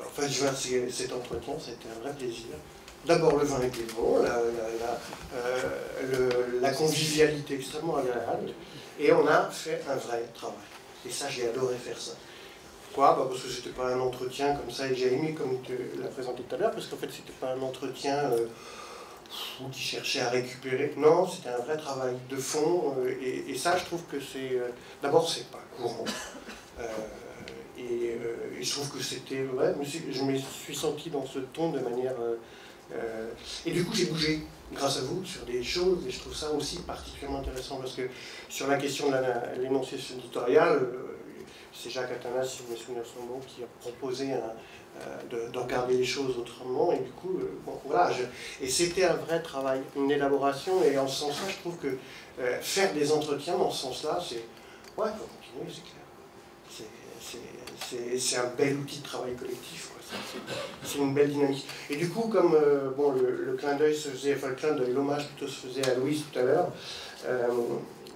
Enfin, je vois cet entretien, c'était un vrai plaisir. D'abord, le vin était bon, la convivialité extrêmement agréable, et on a fait un vrai travail. Et ça, j'ai adoré faire ça. Pourquoi ? Parce que c'était pas un entretien comme ça, et j'ai aimé comme tu l'as présenté tout à l'heure, parce qu'en fait, c'était pas un entretien qui cherchait à récupérer. Non, c'était un vrai travail de fond, et ça, je trouve que c'est... D'abord, c'est pas courant. Et je trouve que c'était... Ouais, je me suis senti dans ce ton de manière Et du coup, j'ai bougé, grâce à vous, sur des choses, et je trouve ça aussi particulièrement intéressant, parce que sur la question de l'énonciation éditoriale, c'est Jacques Athanas, si je me souviens son mot, qui a proposé de regarder les choses autrement, et du coup, bon, voilà, et c'était un vrai travail, une élaboration, et en ce sens-là, je trouve que faire des entretiens dans ce sens-là, c'est... Ouais, il faut continuer, c'est clair. C'est un bel outil de travail collectif, quoi. C'est une belle dynamique. Et du coup, comme bon, le clin d'œil se faisait, enfin le clin d'œil, l'hommage plutôt se faisait à Louise tout à l'heure,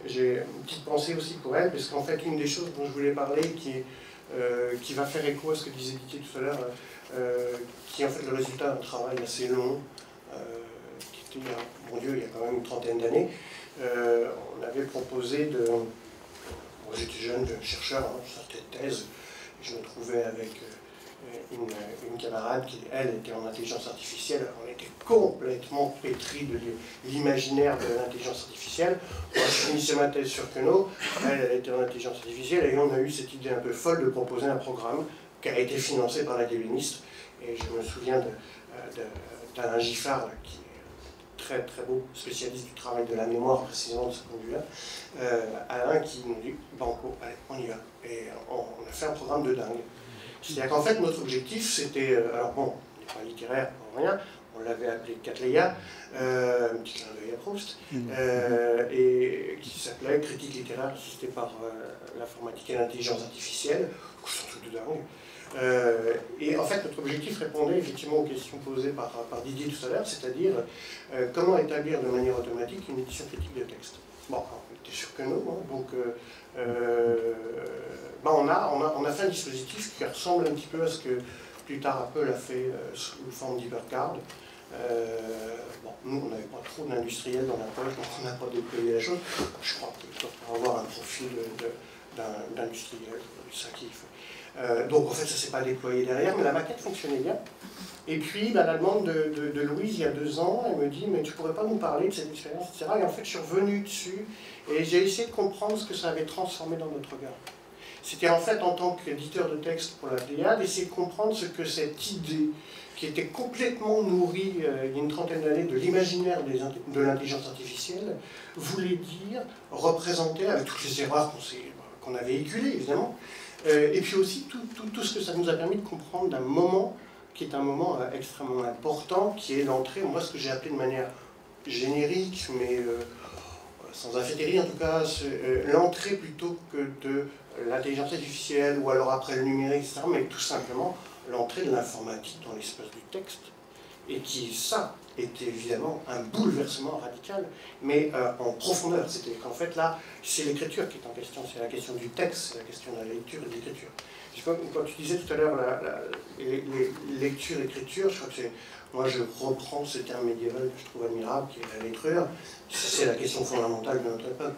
j'ai une petite pensée aussi pour elle, parce qu'en fait, une des choses dont je voulais parler, qui va faire écho à ce que disait Didier tout à l'heure, qui est en fait le résultat d'un travail assez long, qui était, mon Dieu, il y a quand même une trentaine d'années. On avait proposé de... Moi, j'étais jeune chercheur, hein, sortais de thèse, et je me trouvais avec une camarade qui, elle, était en intelligence artificielle. Alors, on était complètement pétris de l'imaginaire de l'intelligence artificielle. Moi, je finissais ma thèse sur Queneau, elle était en intelligence artificielle, et on a eu cette idée un peu folle de proposer un programme qui a été financé par la Déléniste. Et je me souviens d'Alain Giffard, qui est très très beau spécialiste du travail de la mémoire précisément de ce point de vue-là, Alain qui nous dit « Banco, allez, on y va ». Et on a fait un programme de dingue. C'est-à-dire qu'en fait, notre objectif, c'était... alors bon, on n'est pas littéraire pour rien, on l'avait appelé Cattleya, un petit clin d'œil à Proust, et qui s'appelait Critique littéraire assistée par l'informatique et l'intelligence artificielle, c'est un truc de dingue. Et en fait, notre objectif répondait effectivement aux questions posées par Didier tout à l'heure, c'est-à-dire comment établir de manière automatique une édition critique de texte. Bon, on était sur Queneau, hein, donc on a fait un dispositif qui ressemble un petit peu à ce que plus tard Apple a fait sous forme d'HyperCard. Bon, nous, on n'avait pas trop d'industriels dans la poche, donc on n'a pas déployé la chose. Je crois qu'il faut avoir un profil d'industriel, c'est ça qu'il fait. Donc en fait, ça ne s'est pas déployé derrière, mais la maquette fonctionnait bien. Et puis, la demande de Louise, il y a 2 ans, elle me dit « mais tu ne pourrais pas nous parler de cette expérience, etc. » Et en fait, je suis revenu dessus, et j'ai essayé de comprendre ce que ça avait transformé dans notre regard. C'était en fait, en tant qu'éditeur de texte pour la Pléiade, d'essayer de comprendre ce que cette idée, qui était complètement nourrie, il y a une trentaine d'années, de l'imaginaire de l'intelligence artificielle, voulait dire, représenter, avec toutes les erreurs qu'on a véhiculées, évidemment, et puis aussi tout ce que ça nous a permis de comprendre d'un moment qui est un moment extrêmement important, qui est l'entrée, moi ce que j'ai appelé de manière générique, mais sans infétérie en tout cas, l'entrée plutôt que de l'intelligence artificielle, ou alors après le numérique, etc., mais tout simplement l'entrée de l'informatique dans l'espace du texte, et qui, ça, était évidemment un bouleversement radical, mais en profondeur. C'est-à-dire qu'en fait, là, c'est l'écriture qui est en question, c'est la question du texte, c'est la question de la lecture et de l'écriture. Quand tu disais tout à l'heure lecture-écriture, je crois que c'est... Moi, je reprends ce terme médiéval que je trouve admirable, qui est la lecture. C'est la question fondamentale de notre époque.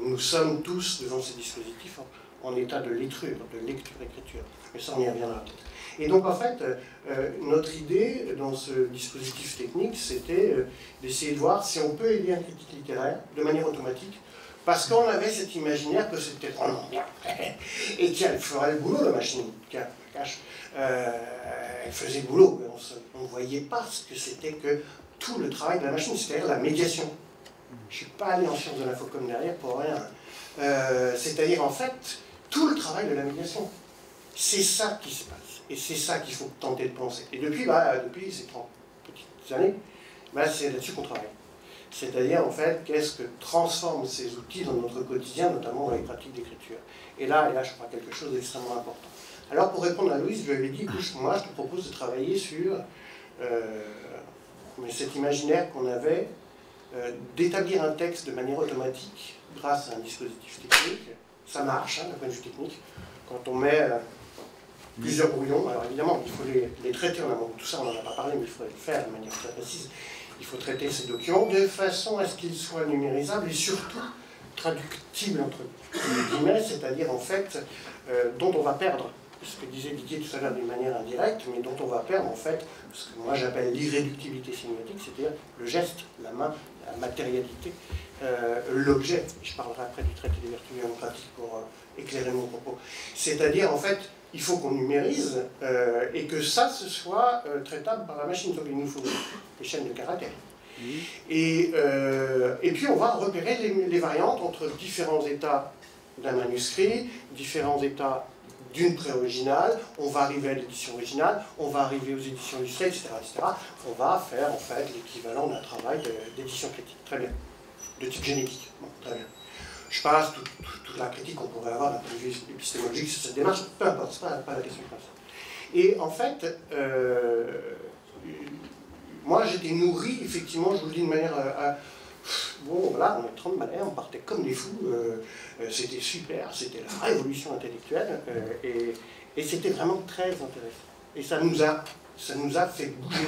Nous sommes tous, devant ces dispositifs, en état de lecture-écriture. Mais ça, on y reviendra peut-être. Et donc, en fait, notre idée dans ce dispositif technique, c'était d'essayer de voir si on peut aider un critique littéraire de manière automatique, parce qu'on avait cet imaginaire que c'était et qu'elle ferait le boulot, la machine, elle faisait le boulot, mais on ne voyait pas ce que c'était que tout le travail de la machine, c'est-à-dire la médiation. Je ne suis pas allé en sciences de l'info comme derrière pour rien. C'est-à-dire, en fait, tout le travail de la médiation. C'est ça qui se passe. Et c'est ça qu'il faut tenter de penser. Et depuis ces 30 petites années, c'est là-dessus qu'on travaille. C'est-à-dire, en fait, qu'est-ce que transforment ces outils dans notre quotidien, notamment dans les pratiques d'écriture. Et là, je crois quelque chose d'extrêmement important. Alors, pour répondre à Louise, je lui avais dit, écoute, moi, je te propose de travailler sur cet imaginaire qu'on avait, d'établir un texte de manière automatique grâce à un dispositif technique. Ça marche, d'un point de vue technique. Quand on met plusieurs brouillons, alors évidemment, il faut les traiter en amont. Tout ça, on n'en a pas parlé, mais il faut le faire de manière très précise. Il faut traiter ces documents de façon à ce qu'ils soient numérisables et surtout traductibles entre guillemets, c'est-à-dire en fait dont on va perdre ce que disait Didier tout à l'heure d'une manière indirecte, mais dont on va perdre en fait ce que moi j'appelle l'irréductibilité sémiotique, c'est-à-dire le geste, la main, la matérialité, l'objet. Je parlerai après du traité des vertus démocratiques pour éclairer mon propos. C'est-à-dire en fait, il faut qu'on numérise et que ça ce soit traitable par la machine. Donc il nous faut des chaînes de caractères. Et puis on va repérer les variantes entre différents états d'un manuscrit, différents états d'une pré-originale, on va arriver à l'édition originale, on va arriver aux éditions illustrées, etc., etc. On va faire en fait l'équivalent d'un travail d'édition critique. Très bien. De type génétique. Bon, très bien. Je passe toute la critique qu'on pourrait avoir d'un point de vue épistémologique sur cette démarche, peu importe, c'est pas la question comme ça. Et en fait, moi j'étais nourri, effectivement, je vous le dis de manière... bon, voilà, on est 30 malais, on partait comme des fous, c'était super, c'était la révolution intellectuelle, et c'était vraiment très intéressant. Et ça nous a fait bouger.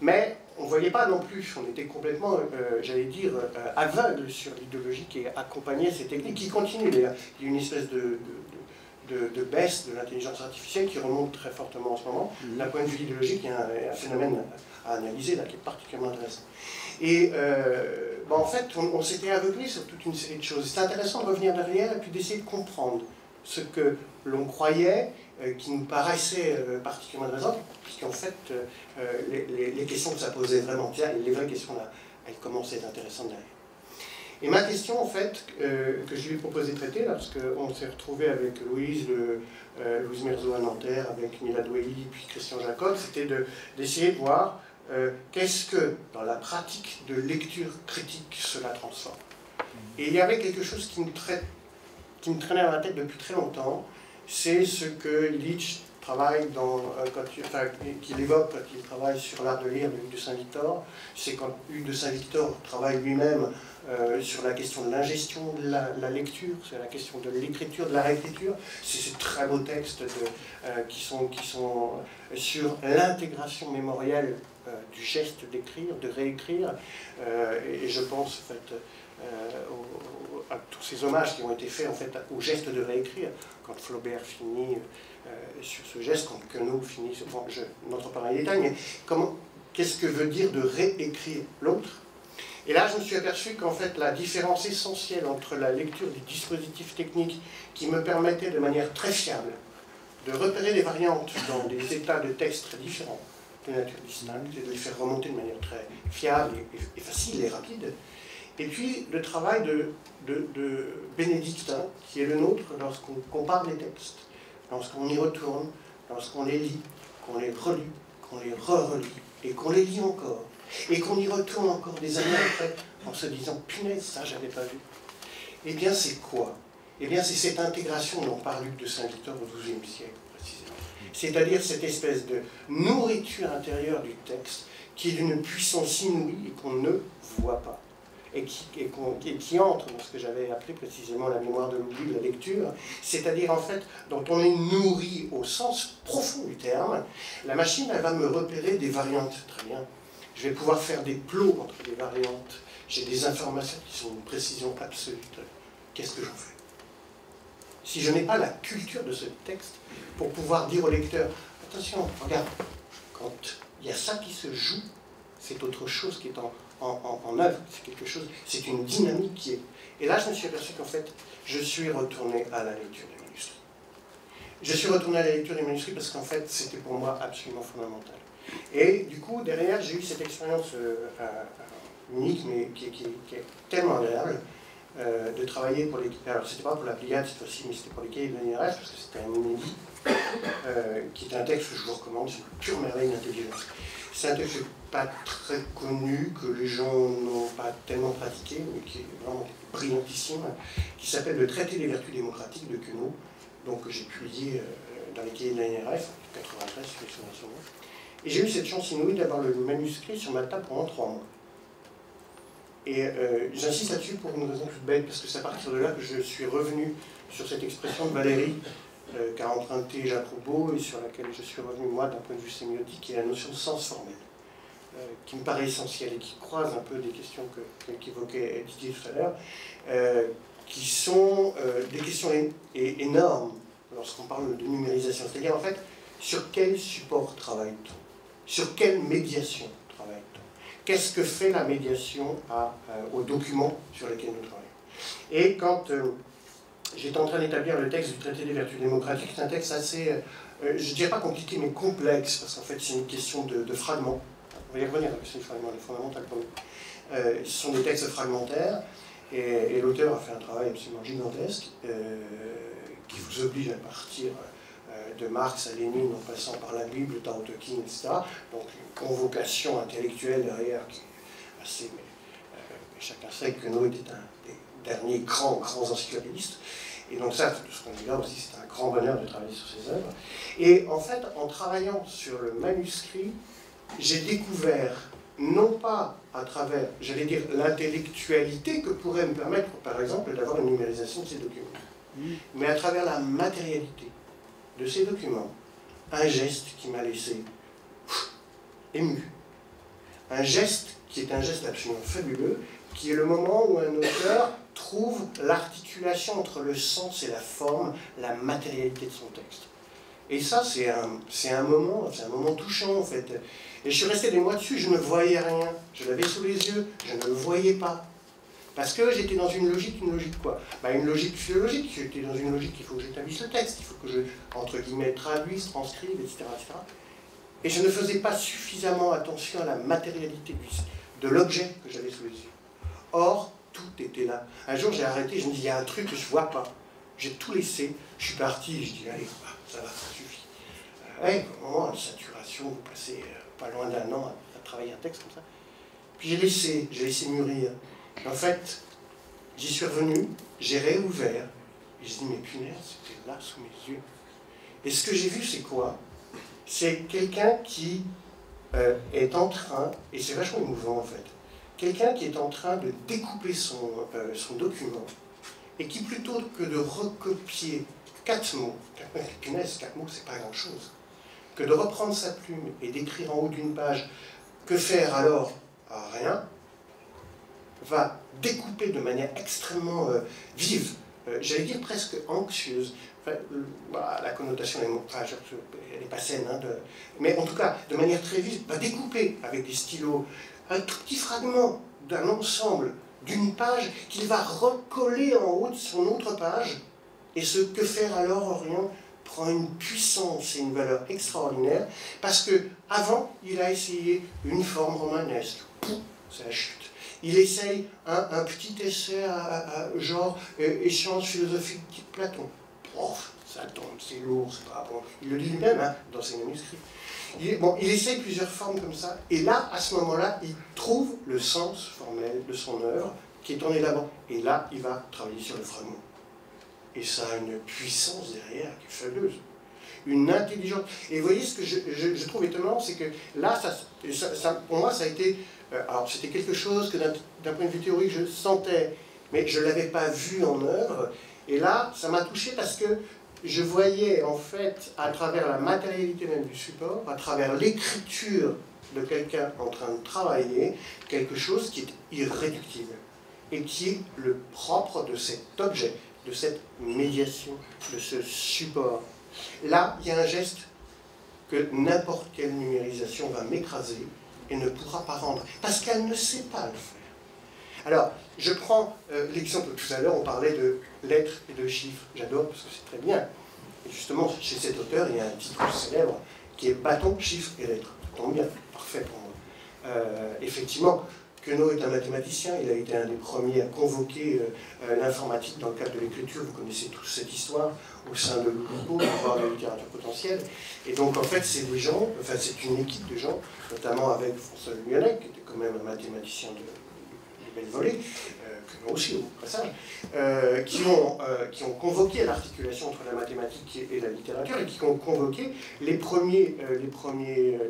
Mais on ne voyait pas non plus, on était complètement, j'allais dire, aveugle sur l'idéologie qui accompagnait ces techniques, qui continue d'ailleurs. Il y a une espèce de baisse de l'intelligence artificielle qui remonte très fortement en ce moment. D'un point de vue idéologique, il y a un phénomène à analyser là qui est particulièrement intéressant. Et en fait, on s'était aveuglé sur toute une série de choses. C'est intéressant de revenir derrière et puis d'essayer de comprendre ce que l'on croyait, qui nous paraissait particulièrement intéressant, puisqu'en fait, les questions que ça posait vraiment bien, et les vraies questions là, elles commençaient à être intéressantes derrière. Et ma question, en fait, que je lui ai proposé de traiter, là, parce qu'on s'est retrouvé avec Louise Merzo à Nanterre, avec Milad Oueli, puis Christian Jacob, c'était d'essayer de voir qu'est-ce que, dans la pratique de lecture critique, cela transforme. Et il y avait quelque chose qui me traînait dans la tête depuis très longtemps, c'est ce que Illich travaille qu'il évoque quand il travaille sur l'art de lire de Hugues de Saint-Victor. C'est quand Hugues de Saint-Victor travaille lui-même sur la question de l'ingestion de la lecture, c'est la question de l'écriture, de la réécriture. C'est ces très beaux textes qui sont sur l'intégration mémorielle du geste d'écrire, de réécrire. Et je pense en fait à tous ces hommages qui ont été faits en fait au geste de réécrire. Quand Flaubert finit sur ce geste, quand Queneau finit sur... Bon, je n'entre pas dans les détails, mais qu'est-ce que veut dire de réécrire l'autre? Et là, je me suis aperçu qu'en fait, la différence essentielle entre la lecture du dispositif technique qui me permettait de manière très fiable de repérer des variantes dans des états de texte très différents, de nature distincte, et de les faire remonter de manière très fiable et facile et rapide, et puis le travail de bénédictin, qui est le nôtre lorsqu'on compare les textes, lorsqu'on y retourne, lorsqu'on les lit, qu'on les relit, qu'on les re-relit, et qu'on les lit encore, et qu'on y retourne encore des années après, en se disant « punaise, ça, j'avais pas vu ». Eh bien, c'est quoi? Eh bien, c'est cette intégration dont parle Hugues de Saint-Victor au XIIe siècle, précisément. C'est-à-dire cette espèce de nourriture intérieure du texte qui est d'une puissance inouïe et qu'on ne voit pas. Et qui entre dans ce que j'avais appelé précisément la mémoire de l'oubli de la lecture, c'est-à-dire en fait dont on est nourri au sens profond du terme. La machine, elle va me repérer des variantes, très bien. Je vais pouvoir faire des plots entre les variantes. J'ai des informations qui sont d'une précision absolue. Qu'est-ce que j'en fais? Si je n'ai pas la culture de ce texte pour pouvoir dire au lecteur, attention, regarde, quand il y a ça qui se joue, c'est autre chose qui est en œuvre, c'est quelque chose, c'est une dynamique qui est... Et là, je me suis aperçu qu'en fait, je suis retourné à la lecture des manuscrits. Je suis retourné à la lecture des manuscrits parce qu'en fait, c'était pour moi absolument fondamental. Et du coup, derrière, j'ai eu cette expérience unique, mais qui est tellement agréable, de travailler pour les... Alors, c'était pas pour la Pléiade cette fois-ci, mais c'était pour les cahiers de l'INRS, parce que c'était un inédit, qui est un texte que je vous recommande, c'est une pure merveille d'intelligence. C'est un texte pas très connu, que les gens n'ont pas tellement pratiqué, mais qui est vraiment brillantissime, qui s'appelle Le traité des vertus démocratiques de Queneau, donc que j'ai publié dans les cahiers de l'INRS, en 93, si je me souviens son nom. Et j'ai eu cette chance inouïe d'avoir le manuscrit sur ma table pendant 3 mois. Et j'insiste là-dessus pour une raison toute bête, parce que c'est à partir de là que je suis revenu sur cette expression de Valérie, qu'a emprunté Jacques Roubaud, et sur laquelle je suis revenu, moi, d'un point de vue sémiotique, qui est la notion de sens formel, qui me paraît essentielle et qui croise un peu des questions qu'évoquait Didier tout à l'heure, qui sont des questions énormes lorsqu'on parle de numérisation. C'est-à-dire, en fait, sur quel support travaille-t-on? Sur quelle médiation travaille-t-on? Qu'est-ce que fait la médiation aux documents sur lesquels nous travaillons? Et quand j'étais en train d'établir le texte du traité des vertus démocratiques, c'est un texte assez, je ne dirais pas compliqué, mais complexe, parce qu'en fait, c'est une question de fragments. On va y revenir, la question des fragments, les fondamentales pour nous. Ce sont des textes fragmentaires, et l'auteur a fait un travail absolument gigantesque, qui vous oblige à partir de Marx à Lénine, en passant par la Bible, Tao Te Ching, etc. Donc une convocation intellectuelle derrière qui est assez... chacun sait que Queneau était un des derniers grands encyclopédistes. Et donc ça, de ce point de vue-là aussi, c'est un grand bonheur de travailler sur ses œuvres. Et en fait, en travaillant sur le manuscrit, j'ai découvert, non pas à travers, j'allais dire, l'intellectualité que pourrait me permettre, par exemple, d'avoir une numérisation de ces documents, mais à travers la matérialité de ces documents, un geste qui m'a laissé ému. Un geste qui est un geste absolument fabuleux, qui est le moment où un auteur trouve l'articulation entre le sens et la forme, la matérialité de son texte. Et ça, c'est un moment touchant, en fait. Et je suis resté des mois dessus, je ne voyais rien. Je l'avais sous les yeux, je ne le voyais pas. Parce que j'étais dans une logique quoi? Une logique philologique. J'étais dans une logique, il faut que j'établisse le texte, il faut que je, entre guillemets, traduise, transcrive, etc., etc. Et je ne faisais pas suffisamment attention à la matérialité de l'objet que j'avais sous les yeux. Or, tout était là. Un jour, j'ai arrêté, je me dis, il y a un truc que je ne vois pas. J'ai tout laissé, je suis parti, je dis, allez, ça va, ça suffit. Au moment de saturation, vous passez pas loin d'1 an à travailler un texte comme ça. Puis j'ai laissé mûrir. En fait, j'y suis revenu, j'ai réouvert, et je dis, mais punaise, c'était là sous mes yeux. Et ce que j'ai vu, c'est quoi? C'est quelqu'un qui est en train, et c'est vachement émouvant en fait, quelqu'un qui est en train de découper son document, et qui plutôt que de recopier 4 mots, punaise, 4 mots, c'est pas grand-chose, que de reprendre sa plume et d'écrire en haut d'une page, que faire alors? Rien, va découper de manière extrêmement vive, j'allais dire presque anxieuse. Enfin, la connotation, elle n'est pas saine, hein, mais en tout cas, de manière très vive, va découper avec des stylos un tout petit fragment d'un ensemble, d'une page, qu'il va recoller en haut de son autre page, et ce que faire alors, Orient prend une puissance et une valeur extraordinaire, parce que avant, il a essayé une forme romanesque, c'est la chute. Il essaye un petit essai genre échange philosophique de Platon. Ça tombe, c'est lourd, c'est pas bon. Il le dit lui-même hein, dans ses manuscrits. Il essaye plusieurs formes comme ça, et là, à ce moment-là, il trouve le sens formel de son œuvre qui est en élaborant. Et là, il va travailler sur le fragment. Et ça a une puissance derrière qui est fabuleuse. Une intelligence. Et vous voyez, ce que je trouve étonnant, c'est que là, pour moi, ça a été... alors, c'était quelque chose que d'un point de vue théorique, je sentais, mais je ne l'avais pas vu en œuvre. Et là, ça m'a touché parce que je voyais, en fait, à travers la matérialité même du support, à travers l'écriture de quelqu'un en train de travailler, quelque chose qui est irréductible. Et qui est le propre de cet objet, de cette médiation, de ce support. Là, il y a un geste que n'importe quelle numérisation va m'écraser et ne pourra pas rendre, parce qu'elle ne sait pas le faire. Alors, je prends l'exemple, tout à l'heure, on parlait de lettres et de chiffres. J'adore, parce que c'est très bien. Et justement, chez cet auteur, il y a un titre célèbre qui est « Bâton, chiffres et lettres ». Ça tombe bien, parfait pour moi. Effectivement, Queneau est un mathématicien, il a été un des premiers à convoquer l'informatique dans le cadre de l'écriture. Vous connaissez tous cette histoire au sein de l'UPO, le pouvoir de la littérature potentielle. Et donc en fait, c'est des gens, enfin c'est une équipe de gens, notamment avec François Lyonnais, qui était quand même un mathématicien de belle volée, Queneau aussi au passage, qui ont convoqué l'articulation entre la mathématique et la littérature et qui ont convoqué les premiers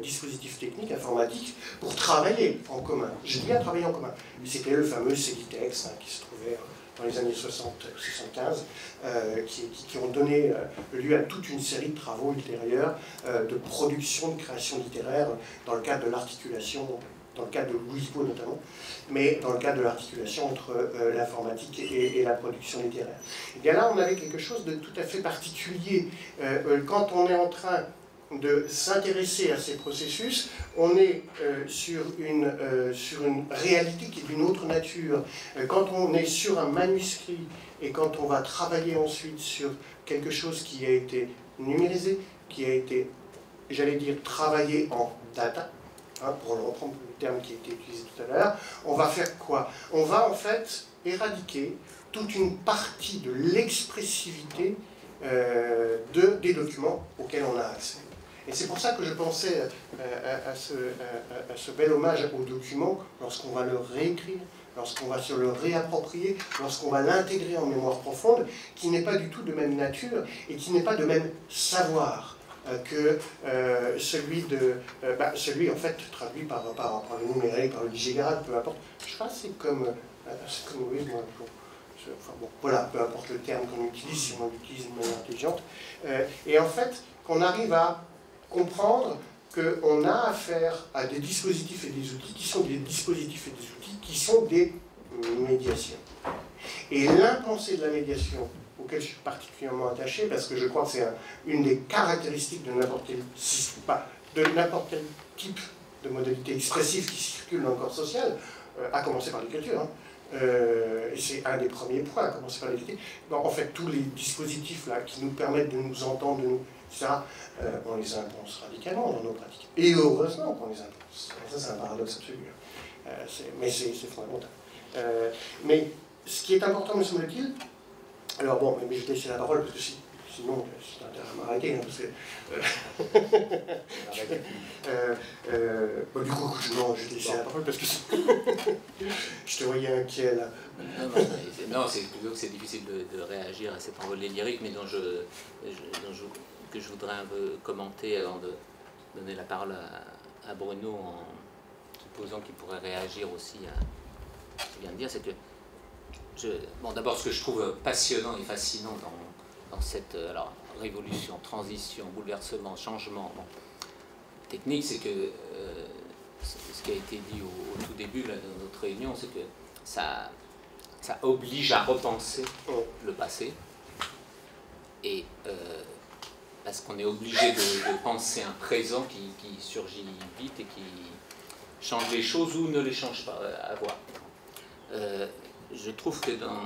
dispositifs techniques informatiques pour travailler en commun. Je dis bien travailler en commun. C'était le fameux Ceditex qui se trouvait dans les années 60-75, qui ont donné lieu à toute une série de travaux ultérieurs de production, de création littéraire dans le cadre de l'articulation dans le cadre de Louis-Po notamment, mais dans le cadre de l'articulation entre l'informatique et la production littéraire. Et bien là, on avait quelque chose de tout à fait particulier. Quand on est en train de s'intéresser à ces processus, on est sur une réalité qui est d'une autre nature. Quand on est sur un manuscrit et quand on va travailler ensuite sur quelque chose qui a été numérisé, qui a été, j'allais dire, travaillé en data, pour reprendre le terme qui a été utilisé tout à l'heure, on va faire quoi? On va en fait éradiquer toute une partie de l'expressivité des documents auxquels on a accès. Et c'est pour ça que je pensais à ce bel hommage aux documents lorsqu'on va le réécrire, lorsqu'on va se le réapproprier, lorsqu'on va l'intégrer en mémoire profonde, qui n'est pas du tout de même nature et qui n'est pas de même savoir que celui en fait traduit par le numérique, par le digégrade, peu importe. Je crois que c'est comme oui, moi, enfin bon, voilà, peu importe le terme qu'on utilise, si on l'utilise de manière intelligente. Et en fait, qu'on arrive à comprendre qu'on a affaire à des dispositifs et des outils qui sont des dispositifs et des outils qui sont des médiations. Et l'impensé de la médiation, auquel je suis particulièrement attaché, parce que je crois que c'est une des caractéristiques de n'importe quel type de modalité expressive qui circule dans le corps social, à commencer par l'écriture, et c'est un des premiers points, à commencer par l'écriture. En fait, tous les dispositifs là, qui nous permettent de nous entendre, de nous, etc., on les impose radicalement dans nos pratiques. Et heureusement qu'on les impose. Ça, c'est un paradoxe absolu. Mais c'est fondamental. Mais ce qui est important, me semble-t-il, alors bon, mais je vais laisser la parole, parce que sinon, c'est intérêt à m'arrêter, parce que... du coup, non, je vais laisser la parole, parce que je te voyais inquiet, là. Non, c'est plutôt que c'est difficile de réagir à cet envolé lyrique, mais que je voudrais un peu commenter avant de donner la parole à Bruno, en supposant qu'il pourrait réagir aussi à ce qu'il vient de dire, c'est que bon, d'abord, ce que je trouve passionnant et fascinant dans cette révolution, transition, bouleversement, changement technique, c'est que ce qui a été dit au tout début là, de notre réunion, c'est que ça oblige à repenser le passé, et parce qu'on est obligé de penser un présent qui surgit vite et qui change les choses ou ne les change pas, à voir. Je trouve que dans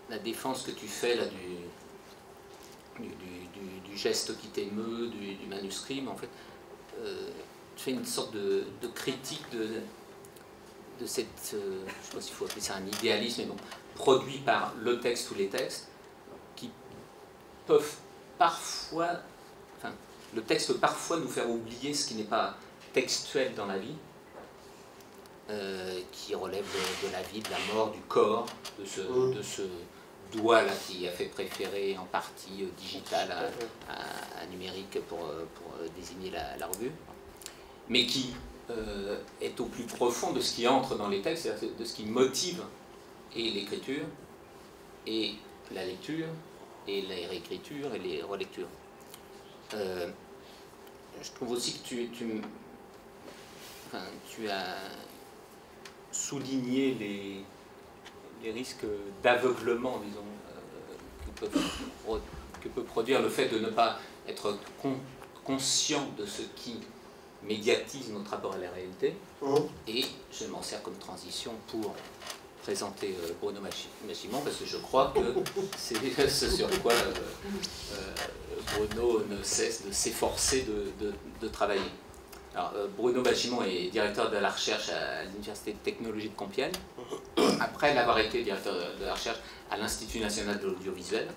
la défense que tu fais là, du geste qui t'émeut, du manuscrit, mais en fait, tu fais une sorte de critique de cette, je ne sais pas s'il faut appeler ça un idéalisme, mais bon, produit par le texte ou les textes, qui peuvent parfois, enfin, le texte peut parfois nous faire oublier ce qui n'est pas textuel dans la vie, qui relève de la vie, de la mort, du corps, de ce doigt-là qui a fait préférer en partie digital à numérique pour désigner la revue, mais qui est au plus profond de ce qui entre dans les textes, c'est-à-dire de ce qui motive et l'écriture, et la lecture, et la réécriture, et les relectures. Je trouve aussi que tu as souligné les risques d'aveuglement, disons, que peut produire le fait de ne pas être conscient de ce qui médiatise notre rapport à la réalité. Et je m'en sers comme transition pour présenter Bruno Bachimon, parce que je crois que c'est ce sur quoi Bruno ne cesse de s'efforcer de travailler. Alors, Bruno Bachimon est directeur de la recherche à l'Université de technologie de Compiègne, après l'avoir été directeur de la recherche à l'Institut national de l'audiovisuel.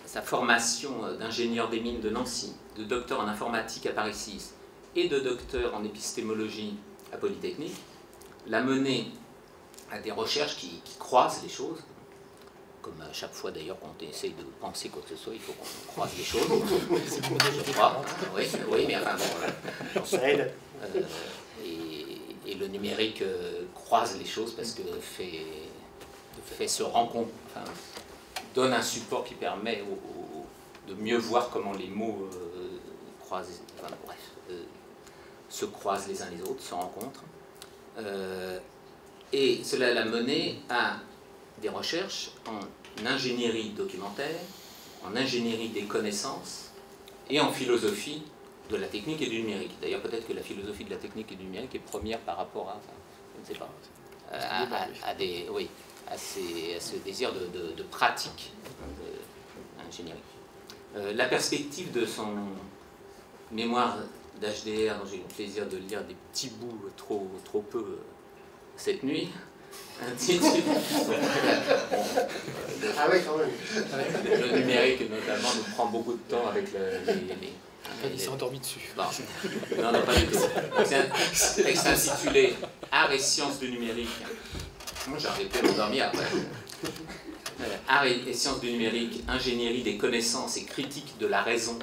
Sa formation d'ingénieur des mines de Nancy, de docteur en informatique à Paris 6 et de docteur en épistémologie à Polytechnique, l'a mené à des recherches qui croisent les choses. Comme à chaque fois d'ailleurs quand on essaye de penser quoi que ce soit, il faut qu'on croise les choses. Je crois. Oui, mais enfin bon. Ça aide. Et le numérique croise les choses parce que fait se rencontre, enfin, donne un support qui permet de mieux voir comment les mots croisent. Enfin, bref. se croisent les uns les autres, se rencontrent. Et cela l'a mené à des recherches en ingénierie documentaire, en ingénierie des connaissances et en philosophie de la technique et du numérique. D'ailleurs, peut-être que la philosophie de la technique et du numérique est première par rapport à, enfin, je ne sais pas, à ce désir de pratique d'ingénierie. La perspective de son mémoire d'HDR, dont j'ai eu le plaisir de lire des petits bouts trop peu cette nuit, ah oui, quand même. Le numérique, notamment, nous prend beaucoup de temps avec il s'est endormi dessus. Bon. Non, pas du tout. C'est un texte intitulé Art et sciences du numérique. Moi, j'arrivais pas à m'endormir après. Art et sciences du numérique, ingénierie des connaissances et critique de la raison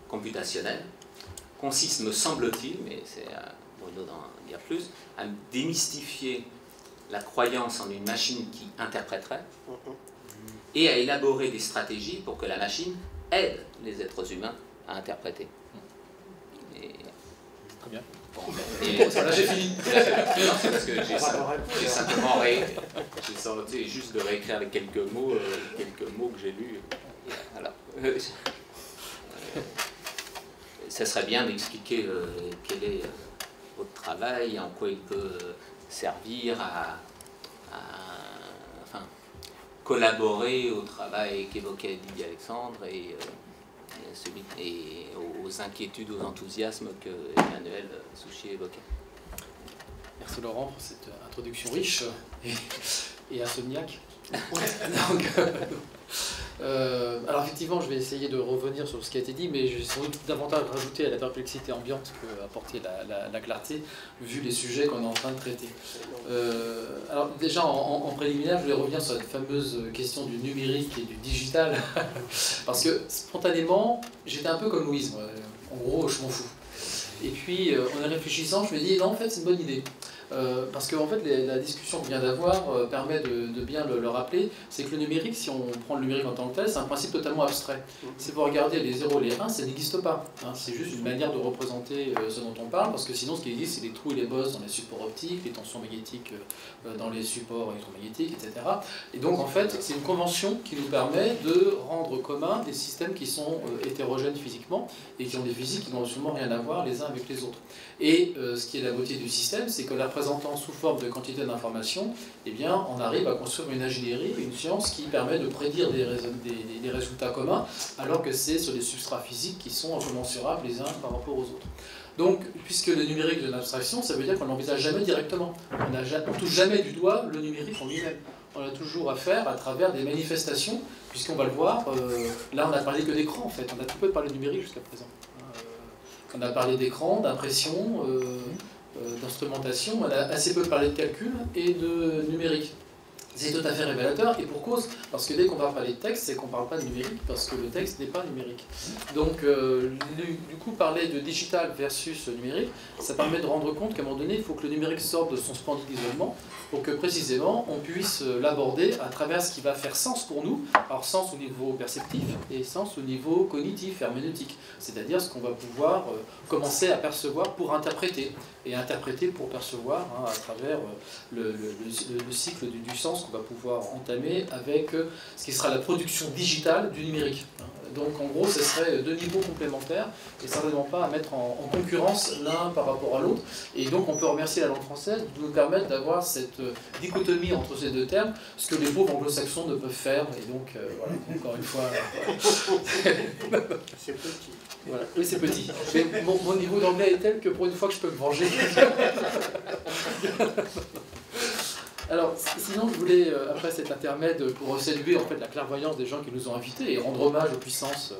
computationnelle, consiste, me semble-t-il, mais c'est à Bruno d'en dire plus, à démystifier la croyance en une machine qui interpréterait et à élaborer des stratégies pour que la machine aide les êtres humains à interpréter. Et... Très bien. Bon, là j'ai fini. Non, c'est parce que j'ai simplement j'ai juste de réécrire avec quelques mots que j'ai lus. Alors, ça serait bien d'expliquer quel est votre travail, en quoi il peut servir à collaborer au travail qu'évoquait Didier Alexandre et aux inquiétudes, aux enthousiasmes que Emmanuel Souchier évoquait. Merci Laurent pour cette introduction riche et insomniaque. Alors effectivement, je vais essayer de revenir sur ce qui a été dit, mais je vais sans doute davantage rajouter à la perplexité ambiante que apporter la clarté, vu les sujets qu'on est en train de traiter. Alors déjà, en préliminaire, je voulais revenir sur cette fameuse question du numérique et du digital, parce que spontanément, j'étais un peu comme Louise, moi. En gros, je m'en fous. Et puis, en y réfléchissant, je me dis, non, en fait, c'est une bonne idée. Parce que en fait, la discussion qu'on vient d'avoir permet de bien le rappeler, c'est que le numérique, si on prend le numérique en tant que tel, c'est un principe totalement abstrait. Si vous regardez les 0 et les 1, ça n'existe pas. Hein, c'est juste une manière de représenter ce dont on parle, parce que sinon ce qui existe, c'est les trous et les bosses dans les supports optiques, les tensions magnétiques dans les supports électromagnétiques, etc. Et donc en fait, c'est une convention qui nous permet de rendre commun des systèmes qui sont hétérogènes physiquement et qui ont des physiques qui n'ont absolument rien à voir les uns avec les autres. Et ce qui est la beauté du système, c'est que la présentant sous forme de quantité d'informations, eh bien, on arrive à construire une ingénierie, une science qui permet de prédire des résultats communs, alors que c'est sur des substrats physiques qui sont incommensurables les uns par rapport aux autres. Donc, puisque le numérique de l'abstraction, ça veut dire qu'on n'envisage jamais directement. On ne touche jamais du doigt le numérique en lui-même. On a toujours à faire à travers des manifestations, puisqu'on va le voir, là on n'a parlé que d'écran en fait, on a tout peu parlé de numérique jusqu'à présent. On a parlé d'écran, d'impression, d'instrumentation, on a assez peu parlé de calcul et de numérique. C'est tout à fait révélateur, et pour cause, parce que dès qu'on va parler de texte, c'est qu'on ne parle pas de numérique, parce que le texte n'est pas numérique. Donc, du coup, parler de digital versus numérique, ça permet de rendre compte qu'à un moment donné, il faut que le numérique sorte de son splendide isolement, pour que précisément, on puisse l'aborder à travers ce qui va faire sens pour nous, alors sens au niveau perceptif, et sens au niveau cognitif, herméneutique, c'est-à-dire ce qu'on va pouvoir commencer à percevoir pour interpréter, et interpréter pour percevoir, hein, à travers le cycle du sens qu'on va pouvoir entamer avec ce qui sera la production digitale du numérique. Donc en gros, ce serait deux niveaux complémentaires et certainement pas à mettre en concurrence l'un par rapport à l'autre. Et donc on peut remercier la langue française de nous permettre d'avoir cette dichotomie entre ces deux termes, ce que les pauvres anglo-saxons ne peuvent faire. Et donc voilà, encore une fois... C'est petit. Voilà. Oui, c'est petit. Mais mon niveau d'anglais est tel que pour une fois que je peux me venger. Alors, sinon, je voulais, après cet intermède, pour saluer en fait la clairvoyance des gens qui nous ont invités et rendre hommage aux puissances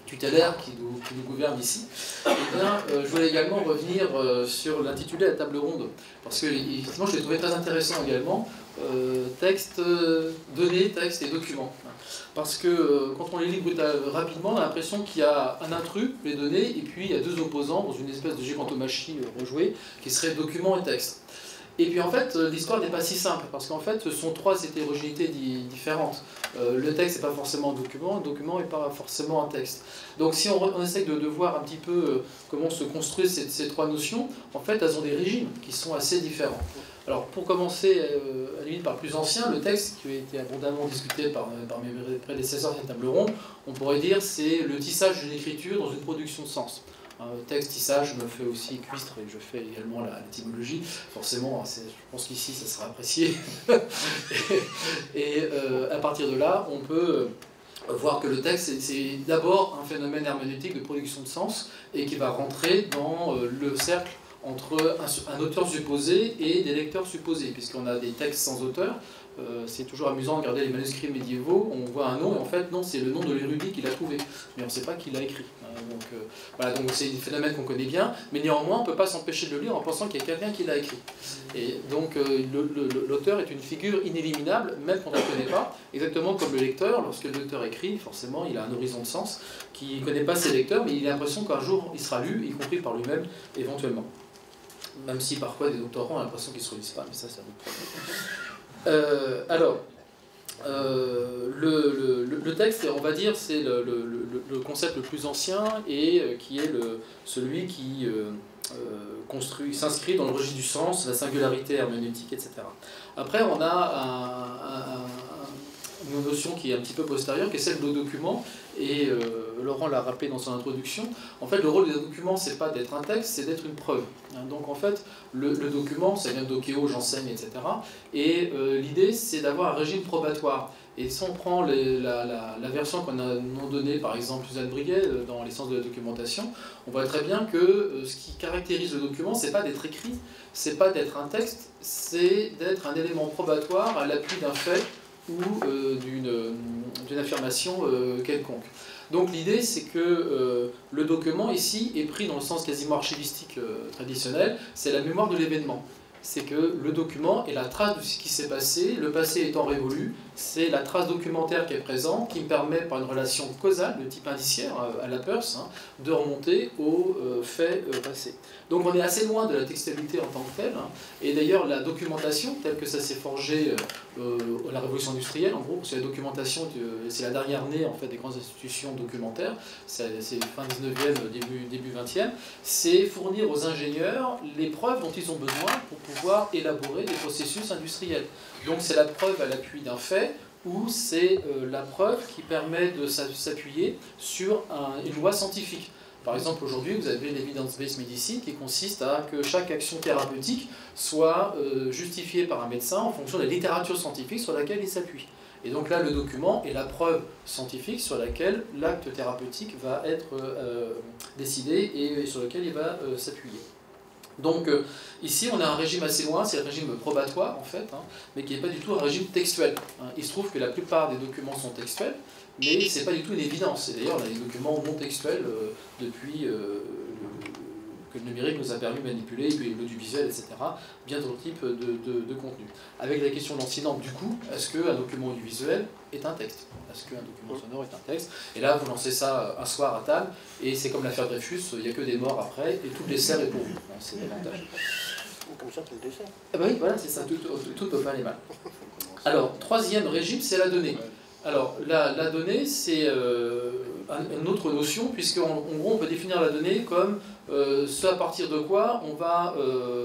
tutélaires qui nous gouvernent ici, eh bien, je voulais également revenir sur l'intitulé de la table ronde, parce que effectivement, je l'ai trouvé très intéressant également, texte, données, texte et documents. Parce que quand on les lit rapidement, on a l'impression qu'il y a un intrus, les données, et puis il y a deux opposants dans une espèce de gigantomachie rejouée, qui serait document et texte. Et puis en fait, l'histoire n'est pas si simple, parce qu'en fait, ce sont trois hétérogénéités différentes. Le texte n'est pas forcément un document, le document n'est pas forcément un texte. Donc si on essaye de voir un petit peu comment se construisent ces trois notions, en fait, elles ont des régimes qui sont assez différents. Alors pour commencer, à la limite par le plus ancien, le texte qui a été abondamment discuté par mes prédécésseurs à cette table ronde, on pourrait dire c'est le tissage d'une écriture dans une production de sens. Texte, tissage, je me fais aussi cuistre et je fais également l'étymologie. Forcément, je pense qu'ici, ça sera apprécié. et à partir de là, on peut voir que le texte, c'est d'abord un phénomène herméneutique de production de sens et qui va rentrer dans le cercle entre un auteur supposé et des lecteurs supposés, puisqu'on a des textes sans auteur. C'est toujours amusant de regarder les manuscrits médiévaux, on voit un nom et en fait non, c'est le nom de l'érudit qui l'a trouvé, mais on ne sait pas qui l'a écrit. Voilà, donc c'est un phénomène qu'on connaît bien, mais néanmoins on ne peut pas s'empêcher de le lire en pensant qu'il y a quelqu'un qui l'a écrit. Et donc l'auteur est une figure inéliminable, même qu'on ne la connaît pas, exactement comme le lecteur, lorsque le lecteur écrit, forcément il a un horizon de sens, qui ne connaît pas ses lecteurs, mais il a l'impression qu'un jour il sera lu, y compris par lui-même éventuellement. Même si parfois des doctorants ont l'impression qu'ils ne se relisent pas, mais ça c'est un autre problème. Le texte, on va dire, c'est le concept le plus ancien et qui est celui qui s'inscrit dans le registre du sens, la singularité herméneutique, etc. Après, on a une notion qui est un petit peu postérieure, qui est celle de document, et Laurent l'a rappelé dans son introduction. En fait, le rôle des documents, c'est pas d'être un texte, c'est d'être une preuve. Donc en fait, le document, ça vient de docéo, j'enseigne, etc. Et l'idée, c'est d'avoir un régime probatoire. Et si on prend la version qu'on a donnée, par exemple, Suzanne Briguet, dans l'essence de la documentation, on voit très bien que ce qui caractérise le document, c'est pas d'être écrit, c'est pas d'être un texte, c'est d'être un élément probatoire à l'appui d'un fait ou d'une affirmation quelconque. Donc l'idée, c'est que le document, ici, est pris dans le sens quasiment archivistique traditionnel, c'est la mémoire de l'événement. C'est que le document est la trace de ce qui s'est passé, le passé étant révolu, c'est la trace documentaire qui est présente, qui me permet, par une relation causale de type indiciaire, à la Peirce, de remonter aux faits passés. Donc on est assez loin de la textualité en tant que telle, et d'ailleurs la documentation, telle que ça s'est forgé à la Révolution industrielle, en gros, parce que la documentation, c'est la dernière née en fait, des grandes institutions documentaires, c'est fin 19e, début 20e, c'est fournir aux ingénieurs les preuves dont ils ont besoin pour pouvoir élaborer des processus industriels. Donc c'est la preuve à l'appui d'un fait, ou c'est la preuve qui permet de s'appuyer sur une loi scientifique. Par exemple, aujourd'hui, vous avez l'evidence-based medicine qui consiste à que chaque action thérapeutique soit justifiée par un médecin en fonction de la littérature scientifique sur laquelle il s'appuie. Et donc là, le document est la preuve scientifique sur laquelle l'acte thérapeutique va être décidé et sur lequel il va s'appuyer. Donc ici, on a un régime assez loin, c'est le régime probatoire en fait, mais qui n'est pas du tout un régime textuel. Il se trouve que la plupart des documents sont textuels, mais ce n'est pas du tout une évidence. Et d'ailleurs, on a des documents non textuels depuis que le numérique nous a permis de manipuler, et puis l'audiovisuel, etc. Bien d'autres types de contenus. Avec la question lancinante du coup, est-ce qu'un document audiovisuel est un texte? Est-ce qu'un document sonore est un texte? Et là, vous lancez ça un soir à table, et c'est comme l'affaire Dreyfus, il n'y a que des morts après, et tout le dessert est pour vous. C'est l'avantage. Comme ça, c'est le dessert. Ah bah oui, voilà, c'est ça, tout ne peut pas aller mal. Alors, troisième régime, c'est la donnée. Alors, la donnée, c'est une autre notion, puisqu'en gros, on peut définir la donnée comme ce à partir de quoi on va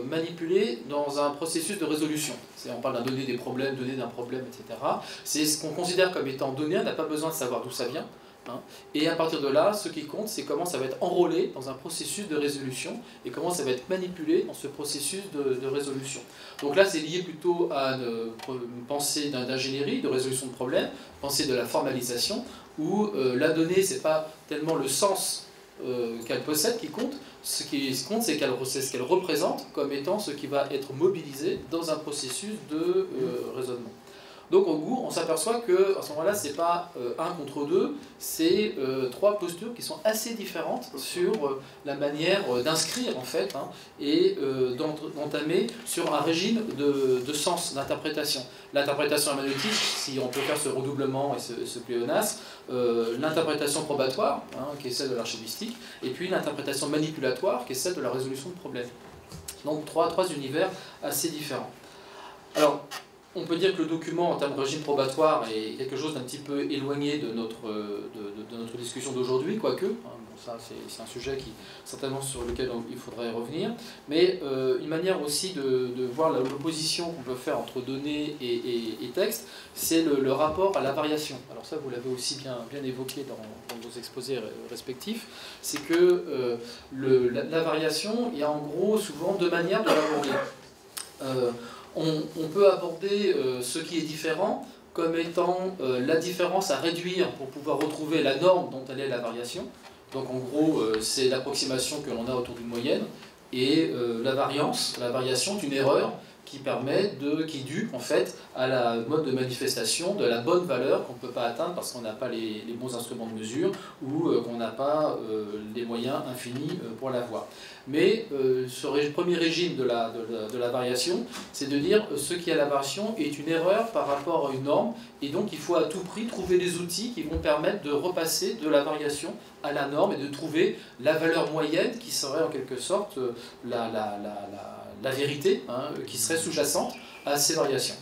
manipuler dans un processus de résolution. On parle d'un donné des problèmes, donné d'un problème, etc. C'est ce qu'on considère comme étant donné, on n'a pas besoin de savoir d'où ça vient. Et à partir de là, ce qui compte, c'est comment ça va être enrôlé dans un processus de résolution et comment ça va être manipulé dans ce processus de résolution. Donc là, c'est lié plutôt à une pensée d'ingénierie, de résolution de problèmes, pensée de la formalisation, où la donnée, c'est pas tellement le sens qu'elle possède qui compte. Ce qui compte, c'est ce qu'elle représente comme étant ce qui va être mobilisé dans un processus de raisonnement. Donc au bout, on s'aperçoit qu'à ce moment-là, c'est pas 1 contre 2, c'est 3 postures qui sont assez différentes sur la manière d'inscrire en fait, et d'entamer sur un régime de sens, d'interprétation. L'interprétation herméneutique, si on peut faire ce redoublement et ce pléonasme, l'interprétation probatoire, qui est celle de l'archivistique, et puis l'interprétation manipulatoire, qui est celle de la résolution de problèmes. Donc trois univers assez différents. Alors, on peut dire que le document, en termes de régime probatoire, est quelque chose d'un petit peu éloigné de notre discussion d'aujourd'hui, quoique. Bon, ça, c'est un sujet certainement sur lequel il faudrait revenir. Mais une manière aussi de voir l'opposition qu'on peut faire entre données et texte, c'est le rapport à la variation. Alors ça, vous l'avez aussi bien évoqué dans vos exposés respectifs. C'est que la variation, il y a en gros souvent deux manières de l'aborder. On peut aborder ce qui est différent comme étant la différence à réduire pour pouvoir retrouver la norme dont elle est la variation. Donc en gros, c'est l'approximation que l'on a autour d'une moyenne. Et la variation est une erreur qui est due en fait à la mode de manifestation de la bonne valeur qu'on ne peut pas atteindre parce qu'on n'a pas les bons instruments de mesure ou qu'on n'a pas les moyens infinis pour l'avoir. Mais ce premier régime de la variation, c'est de dire ce qui est la variation est une erreur par rapport à une norme, et donc il faut à tout prix trouver des outils qui vont permettre de repasser de la variation à la norme et de trouver la valeur moyenne qui serait en quelque sorte la vérité, hein, qui serait sous-jacente à ces variations.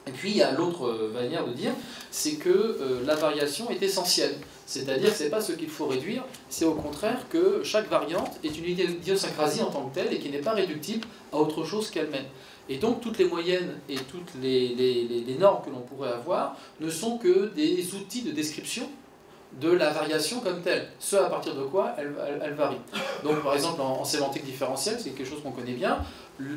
Et puis il y a l'autre manière de dire, c'est que la variation est essentielle. C'est-à-dire que ce n'est pas ce qu'il faut réduire, c'est au contraire que chaque variante est une idiosyncrasie en tant que telle et qui n'est pas réductible à autre chose qu'elle-même. Et donc toutes les moyennes et toutes les normes que l'on pourrait avoir ne sont que des outils de description de la variation comme telle, ce à partir de quoi elle varie. Donc par exemple en sémantique différentielle, c'est quelque chose qu'on connaît bien,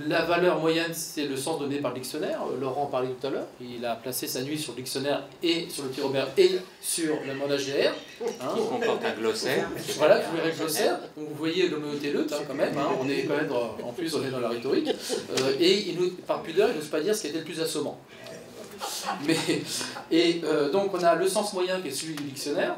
la valeur moyenne c'est le sens donné par le dictionnaire, Laurent en parlait tout à l'heure, il a placé sa nuit sur le dictionnaire et sur le T-Robert et sur le mandage GR. Qui comporte un glossaire. Voilà, vous verrez le glossaire, donc vous voyez l'homéotéleute quand même, hein, on est quand même en plus on est dans la rhétorique, et par pudeur il n'ose pas dire ce qui était le plus assommant. Donc on a le sens moyen qui est celui du dictionnaire,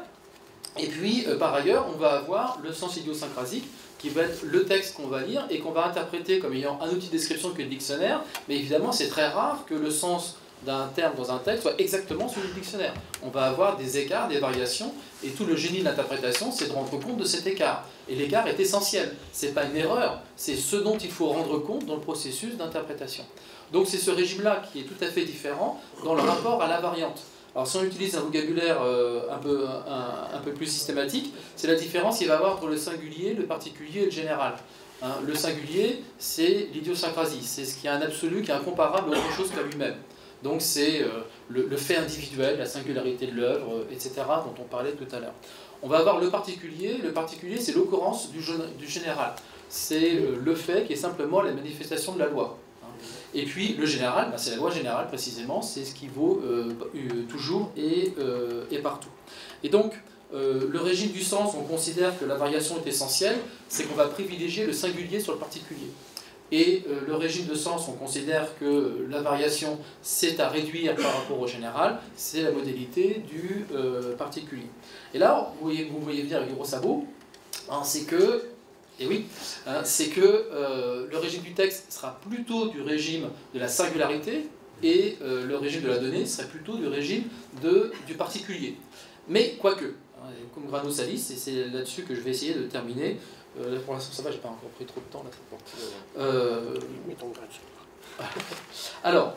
et puis par ailleurs on va avoir le sens idiosyncrasique qui va être le texte qu'on va lire et qu'on va interpréter comme ayant un outil de description que le dictionnaire, mais évidemment c'est très rare que le sens d'un terme dans un texte soit exactement celui du dictionnaire. On va avoir des écarts, des variations, et tout le génie de l'interprétation c'est de rendre compte de cet écart. Et l'écart est essentiel, c'est pas une erreur, c'est ce dont il faut rendre compte dans le processus d'interprétation. Donc c'est ce régime-là qui est tout à fait différent dans le rapport à la variante. Alors si on utilise un vocabulaire un peu plus systématique, c'est la différence qu'il va y avoir entre le singulier, le particulier et le général. Hein, le singulier, c'est l'idiosyncrasie, c'est ce qui est un absolu, qui est incomparable à autre chose qu'à lui-même. Donc c'est le fait individuel, la singularité de l'œuvre, etc., dont on parlait tout à l'heure. On va avoir le particulier c'est l'occurrence du général. C'est le fait qui est simplement la manifestation de la loi. Et puis le général, c'est la loi générale précisément, c'est ce qui vaut toujours et partout. Et donc, le régime du sens, on considère que la variation est essentielle, c'est qu'on va privilégier le singulier sur le particulier. Et le régime de sens, on considère que la variation, c'est à réduire par rapport au général, c'est la modalité du particulier. Et là, vous voyez venir avec les gros sabots, hein, c'est que... Et oui, hein, c'est que le régime du texte sera plutôt du régime de la singularité et le régime de la donnée serait plutôt du régime du particulier. Mais quoique, hein, comme grano salis, et c'est là-dessus que je vais essayer de terminer. Pour l'instant ça va, j'ai pas encore pris trop de temps là. Alors,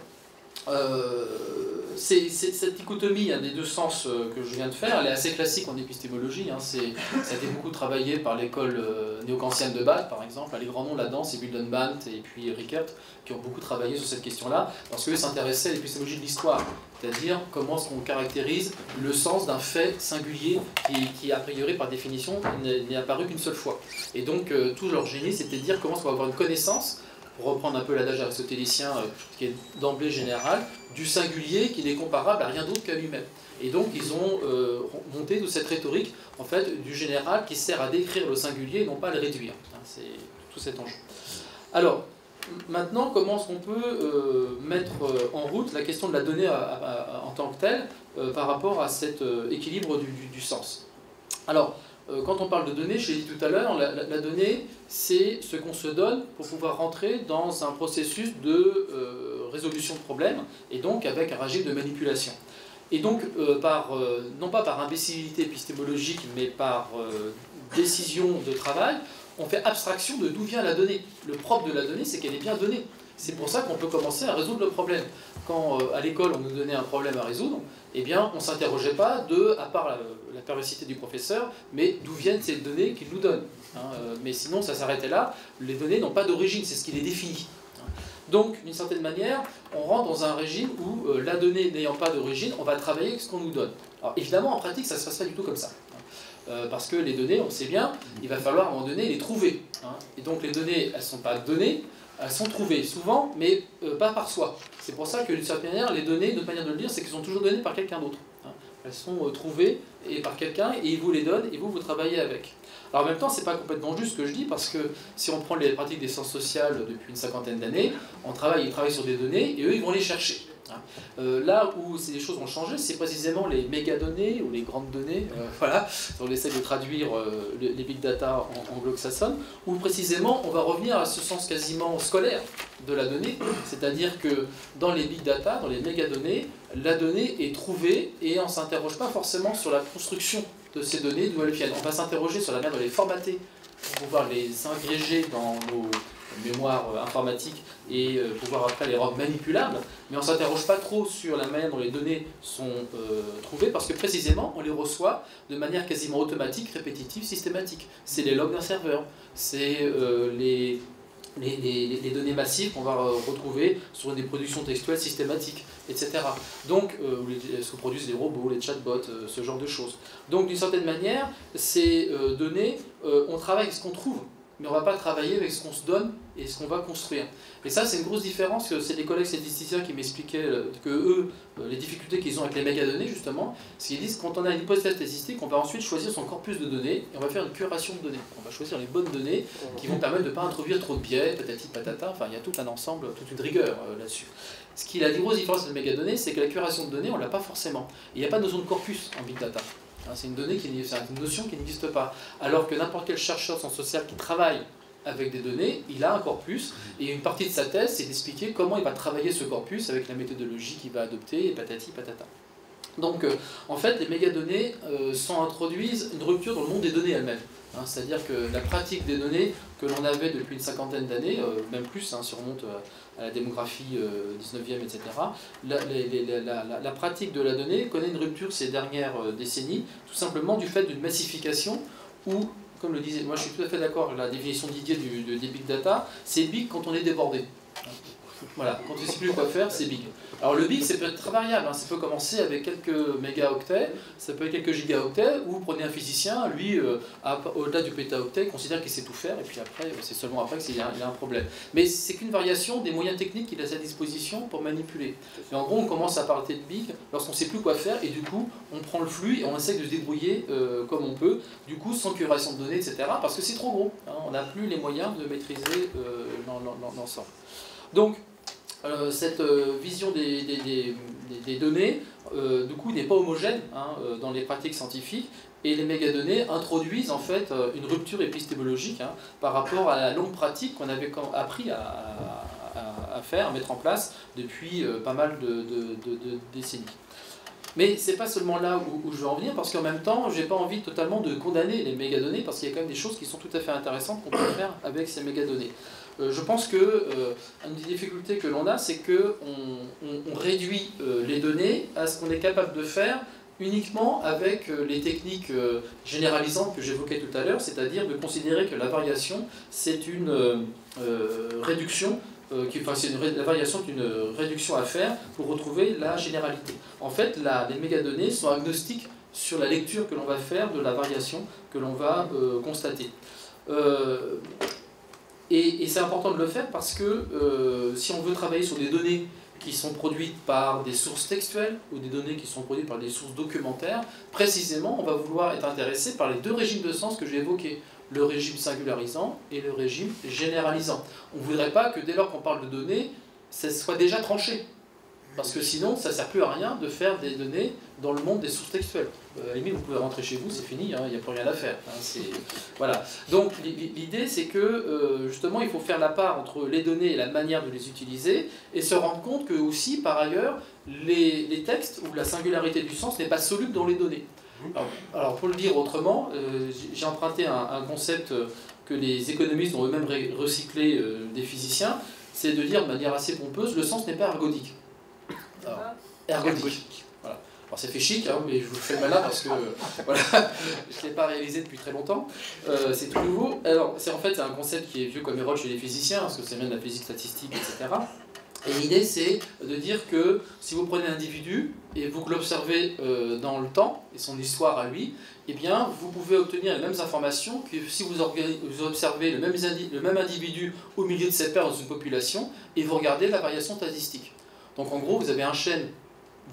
cette dichotomie des deux sens que je viens de faire, elle est assez classique en épistémologie. Hein, ça a été beaucoup travaillé par l'école néo-kantienne de Bâle, par exemple. Les grands noms là-dedans, c'est Wildenband et puis Rickert, qui ont beaucoup travaillé sur cette question-là, parce qu'eux s'intéressaient à l'épistémologie de l'histoire, c'est-à-dire comment est-ce qu'on caractérise le sens d'un fait singulier qui, a priori, par définition, n'est apparu qu'une seule fois. Et donc, tout leur génie, c'était de dire comment est-ce qu'on va avoir une connaissance, pour reprendre un peu l'adage aristotélicien qui est d'emblée général, du singulier qui n'est comparable à rien d'autre qu'à lui-même. Et donc ils ont monté toute cette rhétorique en fait, du général qui sert à décrire le singulier et non pas à le réduire. C'est tout cet enjeu. Alors, maintenant, comment est-ce qu'on peut mettre en route la question de la donnée en tant que telle par rapport à cet équilibre du sens? Alors, quand on parle de données, je l'ai dit tout à l'heure, la donnée, c'est ce qu'on se donne pour pouvoir rentrer dans un processus de résolution de problèmes, et donc avec un régime de manipulation. Et donc, non pas par imbécilité épistémologique, mais par décision de travail, on fait abstraction de d'où vient la donnée. Le propre de la donnée, c'est qu'elle est bien donnée. C'est pour ça qu'on peut commencer à résoudre le problème. Quand à l'école on nous donnait un problème à résoudre, eh bien on ne s'interrogeait pas à part la perversité du professeur, mais d'où viennent ces données qu'il nous donne. Mais sinon ça s'arrêtait là, les données n'ont pas d'origine, c'est ce qui les définit. Donc d'une certaine manière, on rentre dans un régime où la donnée n'ayant pas d'origine, on va travailler avec ce qu'on nous donne. Alors évidemment en pratique ça ne se passe pas du tout comme ça. Parce que les données, on sait bien, il va falloir à un moment donné les trouver. Et donc les données, elles ne sont pas données, elles sont trouvées, souvent, mais pas par soi. C'est pour ça que d'une certaine manière, les données, notre manière de le dire, c'est qu'elles sont toujours données par quelqu'un d'autre. Elles sont trouvées par quelqu'un, et il vous les donne, et vous travaillez avec. Alors en même temps, c'est pas complètement juste ce que je dis, parce que si on prend les pratiques des sciences sociales depuis une cinquantaine d'années, ils travaillent sur des données, et eux, ils vont les chercher. Là où les choses ont changé, c'est précisément les mégadonnées ou les grandes données, voilà, on essaie de traduire les big data en anglo-saxonne, où précisément on va revenir à ce sens quasiment scolaire de la donnée, c'est-à-dire que dans les big data, dans les mégadonnées, la donnée est trouvée et on ne s'interroge pas forcément sur la construction de ces données, d'où elles viennent. On va s'interroger sur la manière de les formater pour pouvoir les agréger dans nos mémoire informatique et pouvoir après les rendre manipulables, mais on ne s'interroge pas trop sur la manière dont les données sont trouvées, parce que précisément on les reçoit de manière quasiment automatique, répétitive, systématique. C'est les logs d'un serveur, c'est les données massives qu'on va retrouver sur des productions textuelles systématiques, etc. Donc, ce que produisent les robots, les chatbots, ce genre de choses. Donc, d'une certaine manière, ces données, on travaille avec ce qu'on trouve, mais on ne va pas travailler avec ce qu'on se donne et ce qu'on va construire. Et ça, c'est une grosse différence, que c'est des collègues statisticiens qui m'expliquaient que eux, les difficultés qu'ils ont avec les mégadonnées, justement, c'est qu'ils disent que quand on a une hypothèse statistique, on va ensuite choisir son corpus de données et on va faire une curation de données. On va choisir les bonnes données qui vont permettre de ne pas introduire trop de biais, patati patata, enfin il y a tout un ensemble, toute une rigueur là-dessus. Ce qui est la grosse différence des mégadonnées, c'est que la curation de données, on ne l'a pas forcément. Il n'y a pas de notion de corpus en big data. C'est une notion qui n'existe pas. Alors que n'importe quel chercheur de sciences sociales qui travaille avec des données, il a un corpus, et une partie de sa thèse, c'est d'expliquer comment il va travailler ce corpus avec la méthodologie qu'il va adopter, et patati patata. Donc, en fait, les mégadonnées introduisent une rupture dans le monde des données elles-mêmes. C'est-à-dire que la pratique des données que l'on avait depuis une cinquantaine d'années, même plus, si on remonte à la démographie 19e, etc., la pratique de la donnée connaît une rupture ces dernières décennies, tout simplement du fait d'une massification où, comme le disait, moi je suis tout à fait d'accord avec la définition d'Didier des big data, c'est big quand on est débordé. Voilà, quand on ne sait plus quoi faire, c'est big. Alors le big, ça peut être très variable, ça peut commencer avec quelques mégaoctets, ça peut être quelques gigaoctets, ou vous prenez un physicien, lui, au-delà du pétaoctet, il considère qu'il sait tout faire, et puis après, c'est seulement après qu'il y a un problème. Mais c'est qu'une variation des moyens techniques qu'il a à sa disposition pour manipuler. Et en gros, on commence à parler de big lorsqu'on ne sait plus quoi faire, et du coup, on prend le flux et on essaie de se débrouiller comme on peut, du coup, sans curation de données, etc., parce que c'est trop gros. On n'a plus les moyens de maîtriser l'ensemble. Donc, cette vision des données, du coup, n'est pas homogène dans les pratiques scientifiques, et les mégadonnées introduisent en fait une rupture épistémologique par rapport à la longue pratique qu'on avait appris à faire, à mettre en place depuis pas mal de décennies. Mais c'est pas seulement là où je veux en venir, parce qu'en même temps, j'ai pas envie totalement de condamner les mégadonnées, parce qu'il y a quand même des choses qui sont tout à fait intéressantes qu'on peut faire avec ces mégadonnées. Je pense que une des difficultés que l'on a, c'est qu'on réduit les données à ce qu'on est capable de faire uniquement avec les techniques généralisantes que j'évoquais tout à l'heure, c'est-à-dire de considérer que la variation, c'est une réduction. La variation est une réduction à faire pour retrouver la généralité. En fait, les mégadonnées sont agnostiques sur la lecture que l'on va faire de la variation que l'on va constater. Et c'est important de le faire parce que si on veut travailler sur des données qui sont produites par des sources textuelles ou des données qui sont produites par des sources documentaires, précisément, on va vouloir être intéressé par les deux régimes de sens que j'ai évoqués. Le régime singularisant et le régime généralisant. On ne voudrait pas que dès lors qu'on parle de données, ça soit déjà tranché. Parce que sinon, ça ne sert plus à rien de faire des données dans le monde des sources textuelles. À la limite, vous pouvez rentrer chez vous, c'est fini, il n'y a plus rien à faire. Voilà. Donc l'idée, c'est que justement, il faut faire la part entre les données et la manière de les utiliser, et se rendre compte que aussi, par ailleurs, les textes ou la singularité du sens n'est pas soluble dans les données. Alors pour le dire autrement, j'ai emprunté un concept que les économistes ont eux-mêmes recyclé des physiciens, c'est de dire de manière assez pompeuse, le sens n'est pas ergodique. Alors, ergodique. Voilà. Alors c'est fait chic, hein, mais je vous le fais malin parce que voilà, je ne l'ai pas réalisé depuis très longtemps. C'est tout nouveau. Alors en fait c'est un concept qui est vieux comme Hérode chez les physiciens, parce que c'est même de la physique statistique, etc. Et l'idée c'est de dire que si vous prenez un individu et vous l'observez dans le temps, et son histoire à lui, eh bien vous pouvez obtenir les mêmes informations que si vous observez le même individu au milieu de ses pairs dans une population, et vous regardez la variation statistique. Donc en gros vous avez un chêne,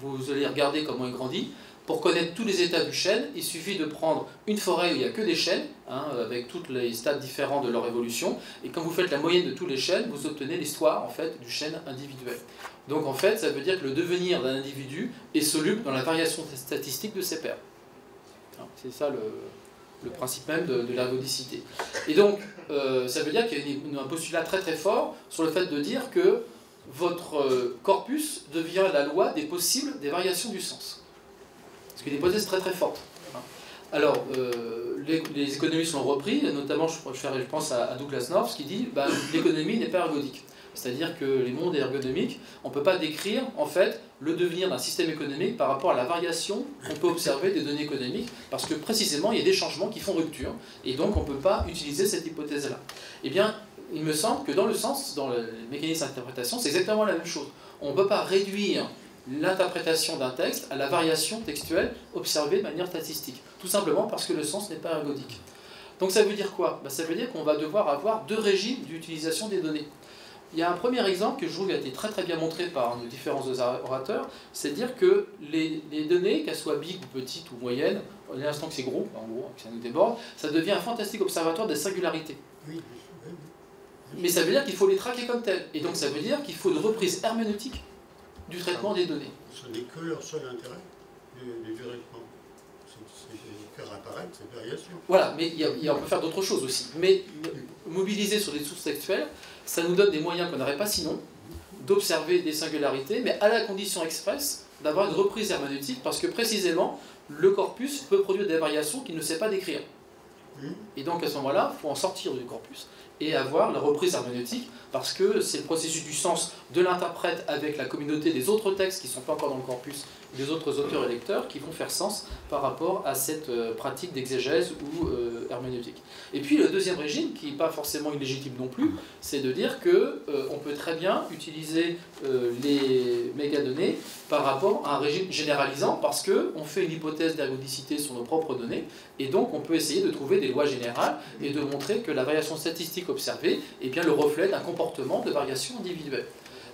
vous allez regarder comment il grandit. Pour connaître tous les états du chêne, il suffit de prendre une forêt où il n'y a que des chênes, hein, avec tous les stades différents de leur évolution, et quand vous faites la moyenne de tous les chênes, vous obtenez l'histoire en fait, du chêne individuel. Donc en fait, ça veut dire que le devenir d'un individu est soluble dans la variation statistique de ses pairs. C'est ça le principe même de l'ergodicité. Et donc, ça veut dire qu'il y a un postulat très très fort sur le fait de dire que votre corpus devient la loi des possibles des variations du sens. C'est une hypothèse très très forte. Alors, les économistes l'ont repris, notamment je pense à Douglas North qui dit bah, l'économie n'est pas ergodique. C'est-à-dire que les mondes ergonomiques, on ne peut pas décrire en fait le devenir d'un système économique par rapport à la variation qu'on peut observer des données économiques, parce que précisément il y a des changements qui font rupture, et donc on ne peut pas utiliser cette hypothèse-là. Eh bien, il me semble que dans le mécanisme d'interprétation, c'est exactement la même chose. On ne peut pas réduire l'interprétation d'un texte à la variation textuelle observée de manière statistique. Tout simplement parce que le sens n'est pas ergodique. Donc ça veut dire quoi? Ça veut dire qu'on va devoir avoir deux régimes d'utilisation des données. Il y a un premier exemple que je trouve qui a été très très bien montré par nos différents orateurs, c'est de dire que les données, qu'elles soient big ou petites ou moyennes, à l'instant que c'est gros, en gros, que ça nous déborde, ça devient un fantastique observatoire des singularités. Mais ça veut dire qu'il faut les traquer comme telles. Et donc ça veut dire qu'il faut une reprise herméneutique du traitement des données. Ce n'est que leur seul intérêt du traitement. C'est faire apparaître cette variation. Voilà, mais on peut faire d'autres choses aussi. Mais mobiliser sur des sources textuelles, ça nous donne des moyens qu'on n'aurait pas sinon d'observer des singularités, mais à la condition expresse d'avoir une reprise herméneutique, parce que précisément, le corpus peut produire des variations qu'il ne sait pas décrire. Et donc à ce moment-là, il faut en sortir du corpus et avoir la reprise herméneutique, parce que c'est le processus du sens de l'interprète avec la communauté des autres textes qui ne sont pas encore dans le corpus, des autres auteurs et lecteurs, qui vont faire sens par rapport à cette pratique d'exégèse ou herméneutique. Et puis le deuxième régime, qui n'est pas forcément illégitime non plus, c'est de dire qu'on peut très bien utiliser les mégadonnées par rapport à un régime généralisant, parce qu'on fait une hypothèse d'ergodicité sur nos propres données, et donc on peut essayer de trouver des lois générales et de montrer que la variation statistique observée est bien le reflet d'un comportement de variation individuelle.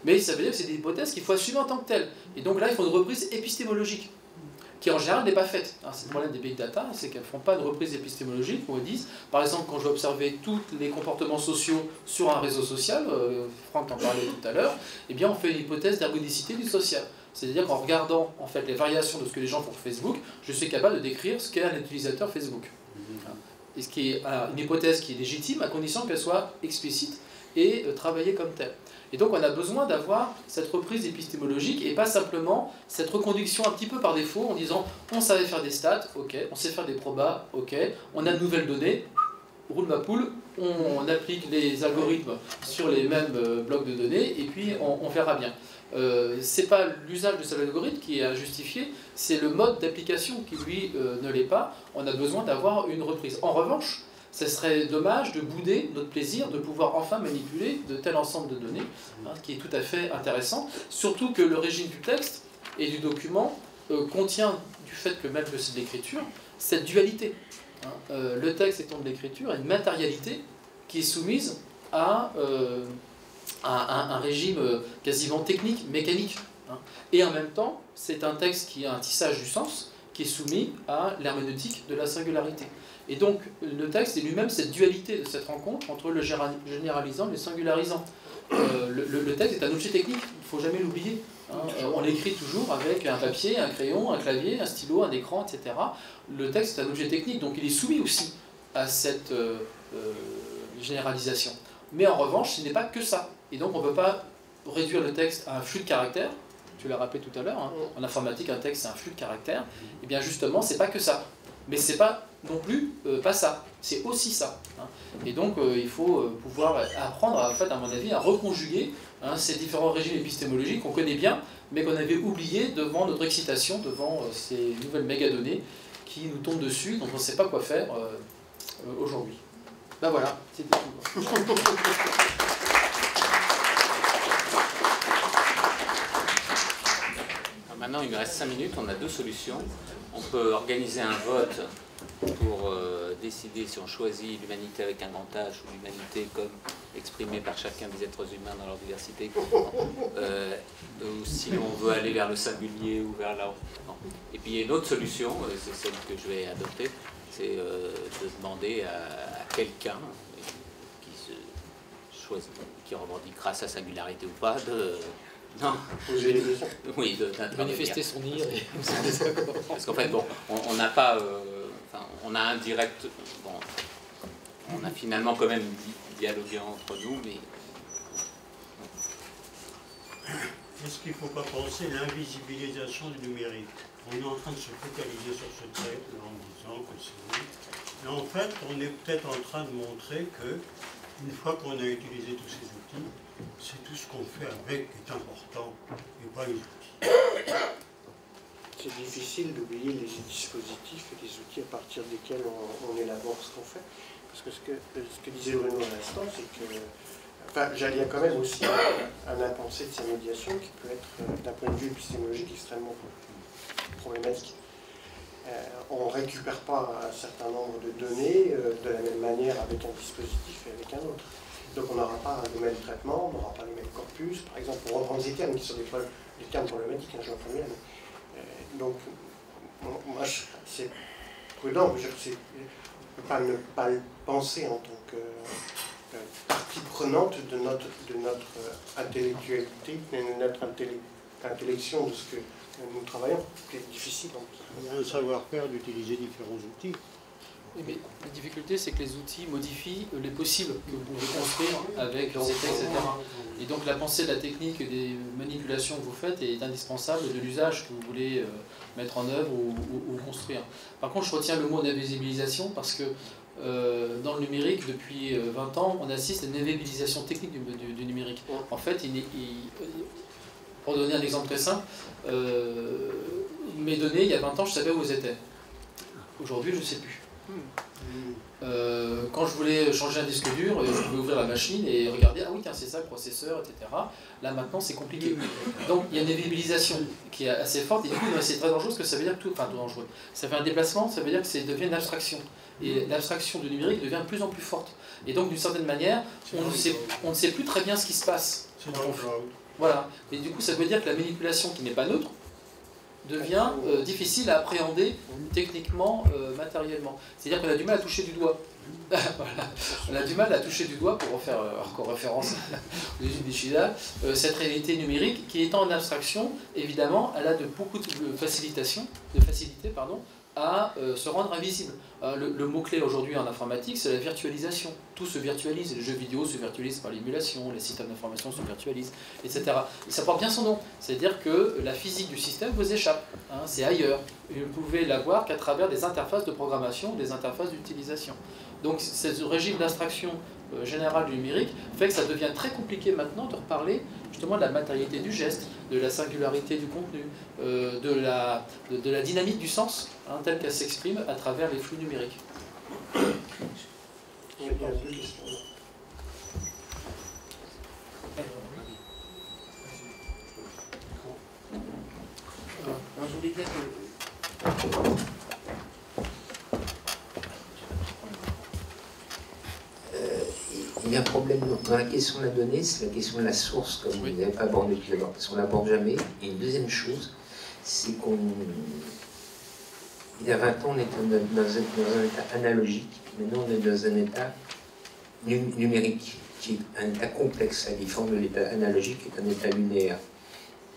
Mais ça veut dire que c'est des hypothèses qu'il faut assumer en tant que telles. Et donc là, il faut une reprise épistémologique, qui en général n'est pas faite. C'est le problème des big data, c'est qu'elles ne font pas de reprise épistémologique, où elles disent, par exemple, quand je vais observer tous les comportements sociaux sur un réseau social, Franck en parlait tout à l'heure, eh bien on fait une hypothèse d'ergodicité du social. C'est-à-dire qu'en regardant en fait, les variations de ce que les gens font sur Facebook, je suis capable de décrire ce qu'est un utilisateur Facebook. Et ce qui est une hypothèse qui est légitime, à condition qu'elle soit explicite et travaillée comme telle. Et donc on a besoin d'avoir cette reprise épistémologique et pas simplement cette reconduction un petit peu par défaut en disant on savait faire des stats, ok, on sait faire des probas, ok, on a de nouvelles données, roule ma poule, on applique les algorithmes sur les mêmes blocs de données et puis on verra bien. C'est pas l'usage de cet algorithme qui est à justifier, c'est le mode d'application qui lui ne l'est pas. On a besoin d'avoir une reprise. En revanche, ce serait dommage de bouder notre plaisir de pouvoir enfin manipuler de tel ensemble de données, qui est tout à fait intéressant, surtout que le régime du texte et du document contient, du fait que même que c'est de l'écriture, cette dualité. Le texte étant de l'écriture a une matérialité qui est soumise à un régime quasiment technique, mécanique. Et en même temps, c'est un texte qui a un tissage du sens, qui est soumis à l'herméneutique de la singularité. Et donc, le texte est lui-même cette dualité de cette rencontre entre le généralisant et le singularisant. Le texte est un objet technique, il ne faut jamais l'oublier. On l'écrit toujours avec un papier, un crayon, un clavier, un stylo, un écran, etc. Le texte est un objet technique, donc il est soumis aussi à cette généralisation. Mais en revanche, ce n'est pas que ça. Et donc, on ne peut pas réduire le texte à un flux de caractères. Tu l'as rappelé tout à l'heure, en informatique, un texte, c'est un flux de caractères. Et bien justement, ce n'est pas que ça. Mais c'est pas non plus pas ça, c'est aussi ça. Hein. Et donc il faut pouvoir apprendre, en fait, à mon avis, à reconjuguer ces différents régimes épistémologiques qu'on connaît bien, mais qu'on avait oubliés devant notre excitation, devant ces nouvelles mégadonnées qui nous tombent dessus, dont on ne sait pas quoi faire aujourd'hui. Ben voilà, c'était tout. Maintenant, il me reste 5 minutes, on a 2 solutions. On peut organiser un vote pour décider si on choisit l'humanité avec un grand H ou l'humanité comme exprimée par chacun des êtres humains dans leur diversité, ou si on veut aller vers le singulier ou vers la... Non. Et puis il y a une autre solution, c'est celle que je vais adopter, c'est de demander à quelqu'un qui se choisit, qui revendiquera sa singularité ou pas, de... Non. Oui, manifester son ire et parce qu'en fait, bon, on n'a pas... on a un direct... Bon, on a finalement quand même dialogué entre nous, mais... Est-ce qu'il ne faut pas penser l'invisibilisation du numérique? On est en train de se focaliser sur ce trait en disant que c'est oui. Et en fait, on est peut-être en train de montrer que, une fois qu'on a utilisé tous ces outils, c'est tout ce qu'on fait avec qui est important, et pas les outils. C'est difficile d'oublier les dispositifs et les outils à partir desquels on élabore ce qu'on fait. Parce que ce que disait Bruno à l'instant, c'est que... Enfin, il y a quand même aussi un impensé de ces médiations qui peut être, d'un point de vue épistémologique, extrêmement problématique. On ne récupère pas un certain nombre de données de la même manière avec un dispositif et avec un autre. Donc on n'aura pas le même traitement, on n'aura pas le même corpus, par exemple, pour reprendre ces termes qui sont des termes problématiques, hein, je l'entends bien. Donc, moi, c'est prudent, je ne peux pas le penser en tant que partie prenante de notre intellectualité, de notre intellection de ce que nous travaillons. C'est difficile. Donc. Il y a un savoir-faire d'utiliser différents outils. Mais la difficulté, c'est que les outils modifient les possibles que vous pouvez construire avec ces textes, etc. Et donc la pensée de la technique et des manipulations que vous faites est indispensable de l'usage que vous voulez mettre en œuvre ou construire. Par contre, je retiens le mot d'invisibilisation parce que dans le numérique, depuis 20 ans, on assiste à une invisibilisation technique du numérique. En fait, pour donner un exemple très simple, mes données, il y a 20 ans, je savais où elles étaient. Aujourd'hui, je ne sais plus. Quand je voulais changer un disque dur, je pouvais ouvrir la machine et regarder, ah oui, tiens, c'est ça le processeur, etc. Là, maintenant, c'est compliqué. Donc, il y a une invisibilisation qui est assez forte, et du coup, c'est très dangereux, parce que ça veut dire que tout dangereux. Ça fait un déplacement, ça veut dire que ça devient une abstraction. Et l'abstraction du numérique devient de plus en plus forte. Et donc, d'une certaine manière, on ne sait plus très bien ce qui se passe. Voilà. Et du coup, ça veut dire que la manipulation qui n'est pas neutre devient difficile à appréhender techniquement, matériellement. C'est-à-dire qu'on a du mal à toucher du doigt. Voilà. On a du mal à toucher du doigt, pour refaire encore référence aux études d'Ishida, cette réalité numérique qui étant en abstraction, évidemment, elle a beaucoup de facilité à se rendre invisible. Le mot-clé aujourd'hui en informatique, c'est la virtualisation. Tout se virtualise, les jeux vidéo se virtualisent par l'émulation, les systèmes d'information se virtualisent, etc. Et ça porte bien son nom, c'est-à-dire que la physique du système vous échappe, hein, c'est ailleurs. Et vous pouvez la voir qu'à travers des interfaces de programmation, des interfaces d'utilisation. Donc ce régime d'abstraction générale du numérique fait que ça devient très compliqué maintenant de reparler justement de la matérialité du geste, de la singularité du contenu, de la dynamique du sens, hein, telle qu'elle s'exprime à travers les flux numériques. Je voulais dire que... Il y a un problème dans la question de la donnée, c'est la question de la source, comme vous n'avez pas abordé tout d'abord, parce qu'on l'aborde jamais. Et une deuxième chose, c'est il y a 20 ans, on était dans un état analogique, maintenant on est dans un état numérique, qui est un état complexe, la différence de l'état analogique est un état linéaire.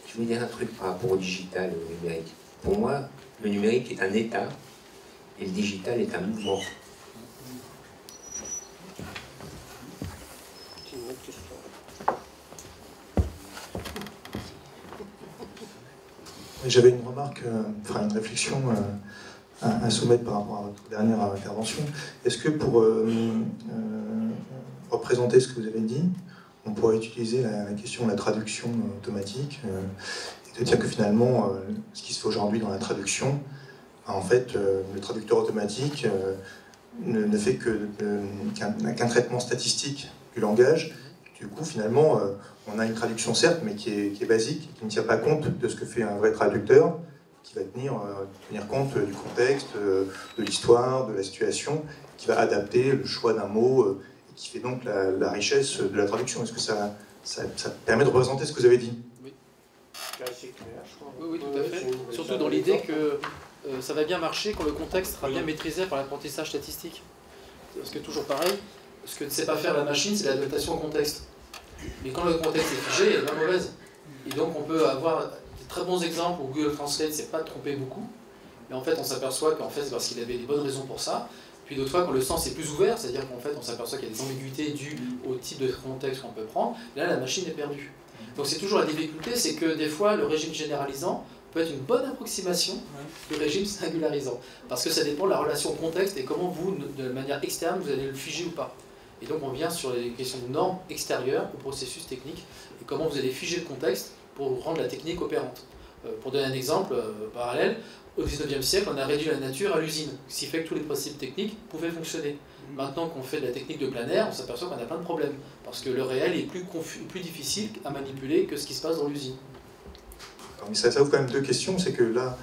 Je vais dire un truc par rapport au digital et au numérique. Pour moi, le numérique est un état, et le digital est un mouvement. J'avais une remarque, une réflexion à soumettre par rapport à votre dernière intervention. Est-ce que pour représenter ce que vous avez dit, on pourrait utiliser la question de la traduction automatique et de dire que finalement, ce qui se fait aujourd'hui dans la traduction, en fait, le traducteur automatique ne fait qu'un traitement statistique du langage. Du coup, finalement, on a une traduction certes, mais qui est basique, qui ne tient pas compte de ce que fait un vrai traducteur, qui va tenir compte du contexte, de l'histoire, de la situation, qui va adapter le choix d'un mot, et qui fait donc la richesse de la traduction. Est-ce que ça permet de représenter ce que vous avez dit? Oui. C'est clair, je crois. Oui, tout à fait. Surtout dans l'idée que ça va bien marcher quand le contexte sera bien maîtrisé par l'apprentissage statistique. Parce que toujours pareil, ce que ne sait pas faire la machine, c'est l'adaptation au contexte. Mais quand le contexte est figé, elle est bien mauvaise. Et donc on peut avoir des très bons exemples où Google Translate ne s'est pas trompé beaucoup, mais en fait on s'aperçoit qu'en fait c'est parce qu'il avait des bonnes raisons pour ça. Puis d'autres fois quand le sens est plus ouvert, c'est-à-dire qu'en fait on s'aperçoit qu'il y a des ambiguïtés dues au type de contexte qu'on peut prendre, là la machine est perdue. Donc c'est toujours la difficulté, c'est que des fois le régime généralisant peut être une bonne approximation du régime singularisant. Parce que ça dépend de la relation contexte et comment vous, de manière externe, vous allez le figer ou pas. Et donc on vient sur les questions de normes extérieures au processus technique et comment vous allez figer le contexte pour rendre la technique opérante. Pour donner un exemple parallèle, au XIXe siècle, on a réduit la nature à l'usine, ce qui fait que tous les principes techniques pouvaient fonctionner. Maintenant qu'on fait de la technique de plein air, on s'aperçoit qu'on a plein de problèmes, parce que le réel est plus difficile à manipuler que ce qui se passe dans l'usine. Mais ça ouvre quand même deux questions, c'est que là,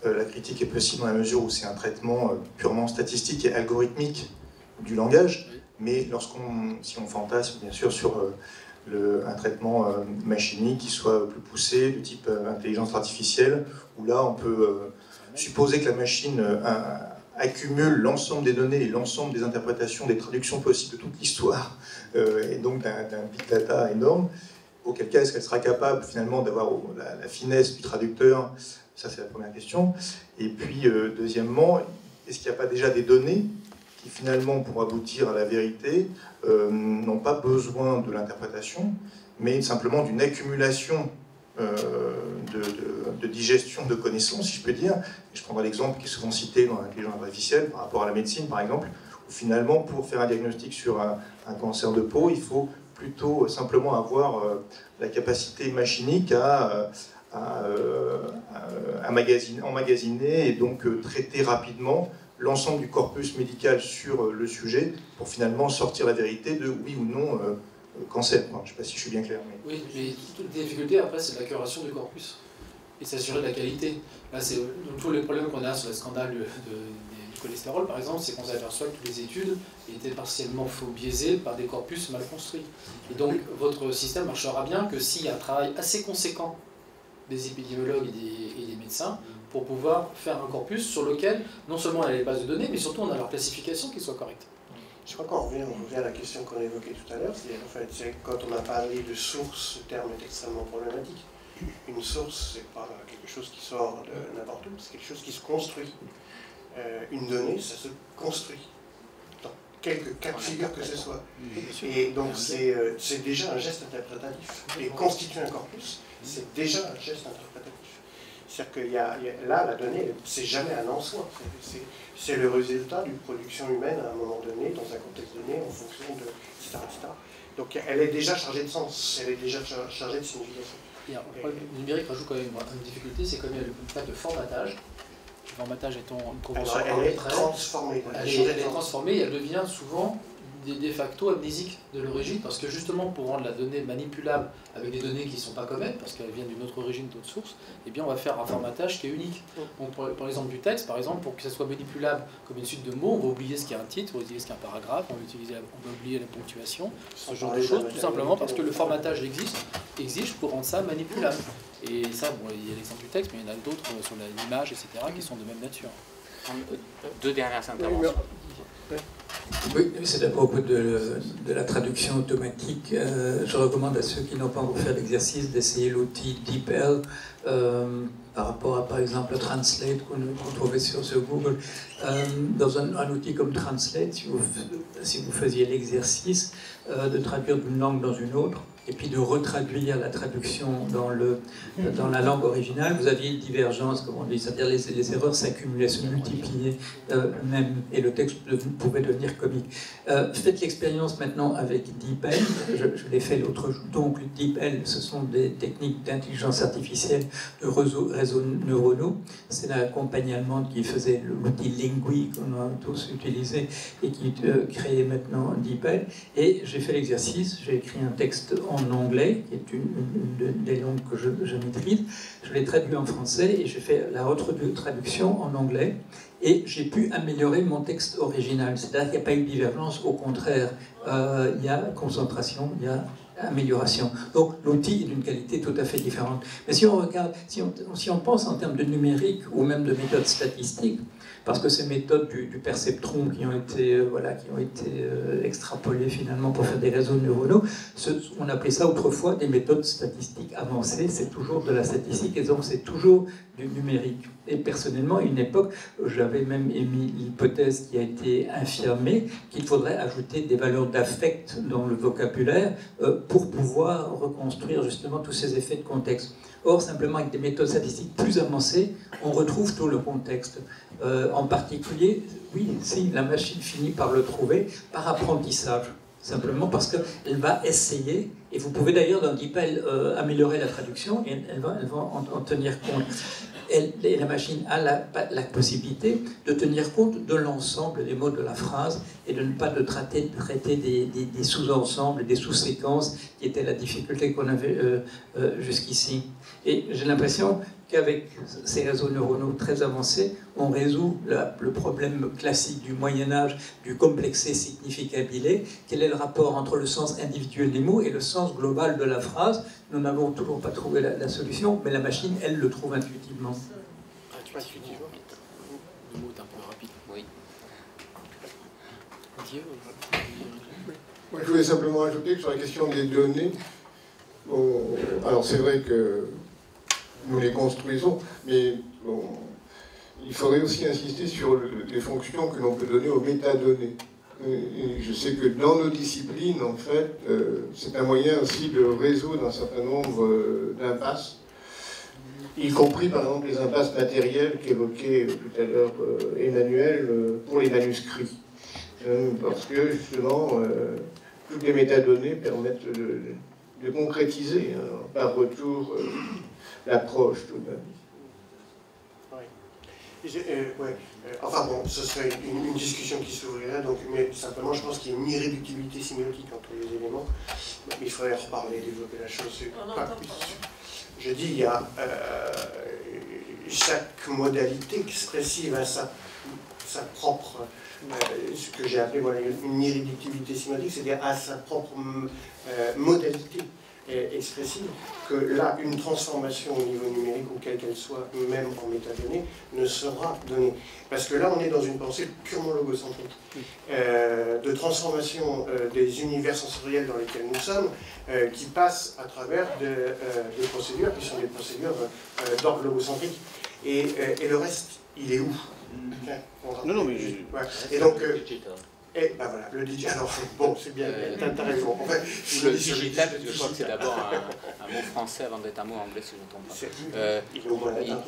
la critique est possible dans la mesure où c'est un traitement purement statistique et algorithmique du langage, mais si on fantasme bien sûr sur un traitement machinique qui soit plus poussé, de type intelligence artificielle, où là on peut supposer que la machine accumule l'ensemble des données et l'ensemble des interprétations, des traductions possibles de toute l'histoire, et donc d'un big data énorme. Auquel cas, est-ce qu'elle sera capable finalement d'avoir la finesse du traducteur? Ça, c'est la première question. Et puis, deuxièmement, est-ce qu'il n'y a pas déjà des données qui finalement, pour aboutir à la vérité, n'ont pas besoin de l'interprétation, mais simplement d'une accumulation de digestion de connaissances, si je peux dire. Et je prendrai l'exemple qui est souvent cité dans l'intelligence artificielle par rapport à la médecine, par exemple, où finalement, pour faire un diagnostic sur un cancer de peau, il faut plutôt simplement avoir la capacité machinique à emmagasiner et donc traiter rapidement l'ensemble du corpus médical sur le sujet pour finalement sortir la vérité de oui ou non cancer. Je ne sais pas si je suis bien clair. Mais... Oui, mais toute la difficulté après c'est la curation du corpus et s'assurer de la qualité. Là, c'est tous les problèmes qu'on a sur le scandale du cholestérol, par exemple, c'est qu'on s'aperçoit que toutes les études étaient partiellement faux biaisées par des corpus mal construits. Et donc, votre système marchera bien que s'il y a un travail assez conséquent des épidémiologues et des médecins pour pouvoir faire un corpus sur lequel, non seulement on a les bases de données, mais surtout on a leur classification qui soit correcte. Je crois qu'on revient à la question qu'on a évoquée tout à l'heure, c'est quand on a parlé de source, ce terme est extrêmement problématique. Une source, c'est pas quelque chose qui sort de n'importe où, c'est quelque chose qui se construit. Une donnée, ça se construit, dans quelque cas de figure que ce soit. Et donc c'est déjà un geste interprétatif. Et constituer un corpus, c'est déjà un geste interprétatif. C'est-à-dire que là, la donnée, c'est jamais un en soi. C'est le résultat d'une production humaine à un moment donné, dans un contexte donné, en fonction de... etc. etc. Donc elle est déjà chargée de sens, elle est déjà chargée de signification. Le numérique rajoute quand même une difficulté, c'est quand même le fait de formatage. Le formatage étant une convention elle est transformée. Elle est transformée et elle devient souvent de facto amnésique de l'origine, parce que justement pour rendre la donnée manipulable avec des données qui ne sont pas communes, parce qu'elles viennent d'une autre origine, d'autres sources, eh bien on va faire un formatage qui est unique. Donc pour l'exemple du texte, par exemple, pour que ça soit manipulable comme une suite de mots, on va oublier ce qu'il y a un titre, on va oublier ce qu'il y a un paragraphe, on va oublier la ponctuation, ce genre de choses, tout simplement parce que le formatage exige pour rendre ça manipulable. Et ça, bon, il y a l'exemple du texte, mais il y en a d'autres sur l'image, etc., qui sont de même nature. Deux dernières interventions. Oui, c'est à propos de la traduction automatique. Je recommande à ceux qui n'ont pas encore fait l'exercice d'essayer l'outil DeepL par rapport à, par exemple, Translate qu'on trouvait sur Google. Dans un outil comme Translate, si vous faisiez l'exercice de traduire d'une langue dans une autre, et puis de retraduire la traduction dans la langue originale, vous aviez une divergence, comme on dit, c'est-à-dire les erreurs s'accumulaient, se multipliaient même, et le texte pouvait devenir comique. Faites l'expérience maintenant avec DeepL, je l'ai fait l'autre jour. Donc DeepL, ce sont des techniques d'intelligence artificielle de réseaux neuronaux. C'est la compagnie allemande qui faisait l'outil Lingui qu'on a tous utilisé et qui crée maintenant DeepL. Et j'ai fait l'exercice, j'ai écrit un texte en anglais, qui est une des langues que je maîtrise. Je l'ai traduit en français et j'ai fait la traduction en anglais. Et j'ai pu améliorer mon texte original. C'est-à-dire qu'il n'y a pas eu de divergence, au contraire, il y a concentration, il y a amélioration. Donc l'outil est d'une qualité tout à fait différente. Mais si on regarde, si on pense en termes de numérique ou même de méthodes statistiques, parce que ces méthodes du perceptron qui ont été extrapolées finalement pour faire des réseaux neuronaux, on appelait ça autrefois des méthodes statistiques avancées, c'est toujours de la statistique et donc c'est toujours du numérique. Et personnellement, à une époque, j'avais même émis l'hypothèse qui a été infirmée qu'il faudrait ajouter des valeurs d'affect dans le vocabulaire pour pouvoir reconstruire justement tous ces effets de contexte. Or, simplement avec des méthodes statistiques plus avancées, on retrouve tout le contexte. En particulier, oui, si la machine finit par le trouver, par apprentissage. Simplement parce qu'elle va essayer, et vous pouvez d'ailleurs dans DeepL améliorer la traduction, et elle va en tenir compte. Et la machine a la possibilité de tenir compte de l'ensemble des mots de la phrase et de ne pas traiter des sous-ensembles, des sous-séquences qui étaient la difficulté qu'on avait jusqu'ici. Et j'ai l'impression qu'avec ces réseaux neuronaux très avancés, on résout le problème classique du Moyen-Âge, du complexé significabile. Quel est le rapport entre le sens individuel des mots et le sens global de la phrase? Nous n'avons toujours pas trouvé la solution, mais la machine, elle, le trouve intuitivement. Intuitivement. Le mot est un peu rapide. Oui. Moi, je voulais simplement ajouter que sur la question des données, alors c'est vrai que nous les construisons, mais il faudrait aussi insister sur les fonctions que l'on peut donner aux métadonnées. Et je sais que dans nos disciplines, en fait, c'est un moyen aussi de résoudre un certain nombre d'impasses, y compris par exemple les impasses matérielles qu'évoquait tout à l'heure Emmanuel pour les manuscrits. Parce que justement, toutes les métadonnées permettent de concrétiser par retour l'approche tout de même. Enfin bon, ce serait une discussion qui s'ouvrirait, donc, mais simplement je pense qu'il y a une irréductibilité sémiotique entre les éléments. Il faudrait en reparler, développer la chose. Je dis, il y a chaque modalité expressive a sa propre, ce que j'ai appelé voilà, une irréductibilité sémiotique, c'est-à-dire à sa propre modalité expressive, que là, une transformation au niveau numérique, ou quelle qu'elle soit, même en métadonnées, ne sera donnée. Parce que là, on est dans une pensée purement logocentrique, de transformation des univers sensoriels dans lesquels nous sommes, qui passent à travers des procédures qui sont des procédures d'ordre logocentrique. Et le reste, il est où? Non, mais et donc, et ben voilà, le digital, alors bon, c'est bien, t'as raison. En fait, le digital, je crois que c'est d'abord un mot français avant d'être un mot anglais, si je ne me trompe pas.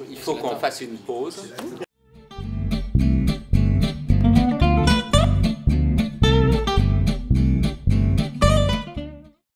Il faut qu'on fasse une pause.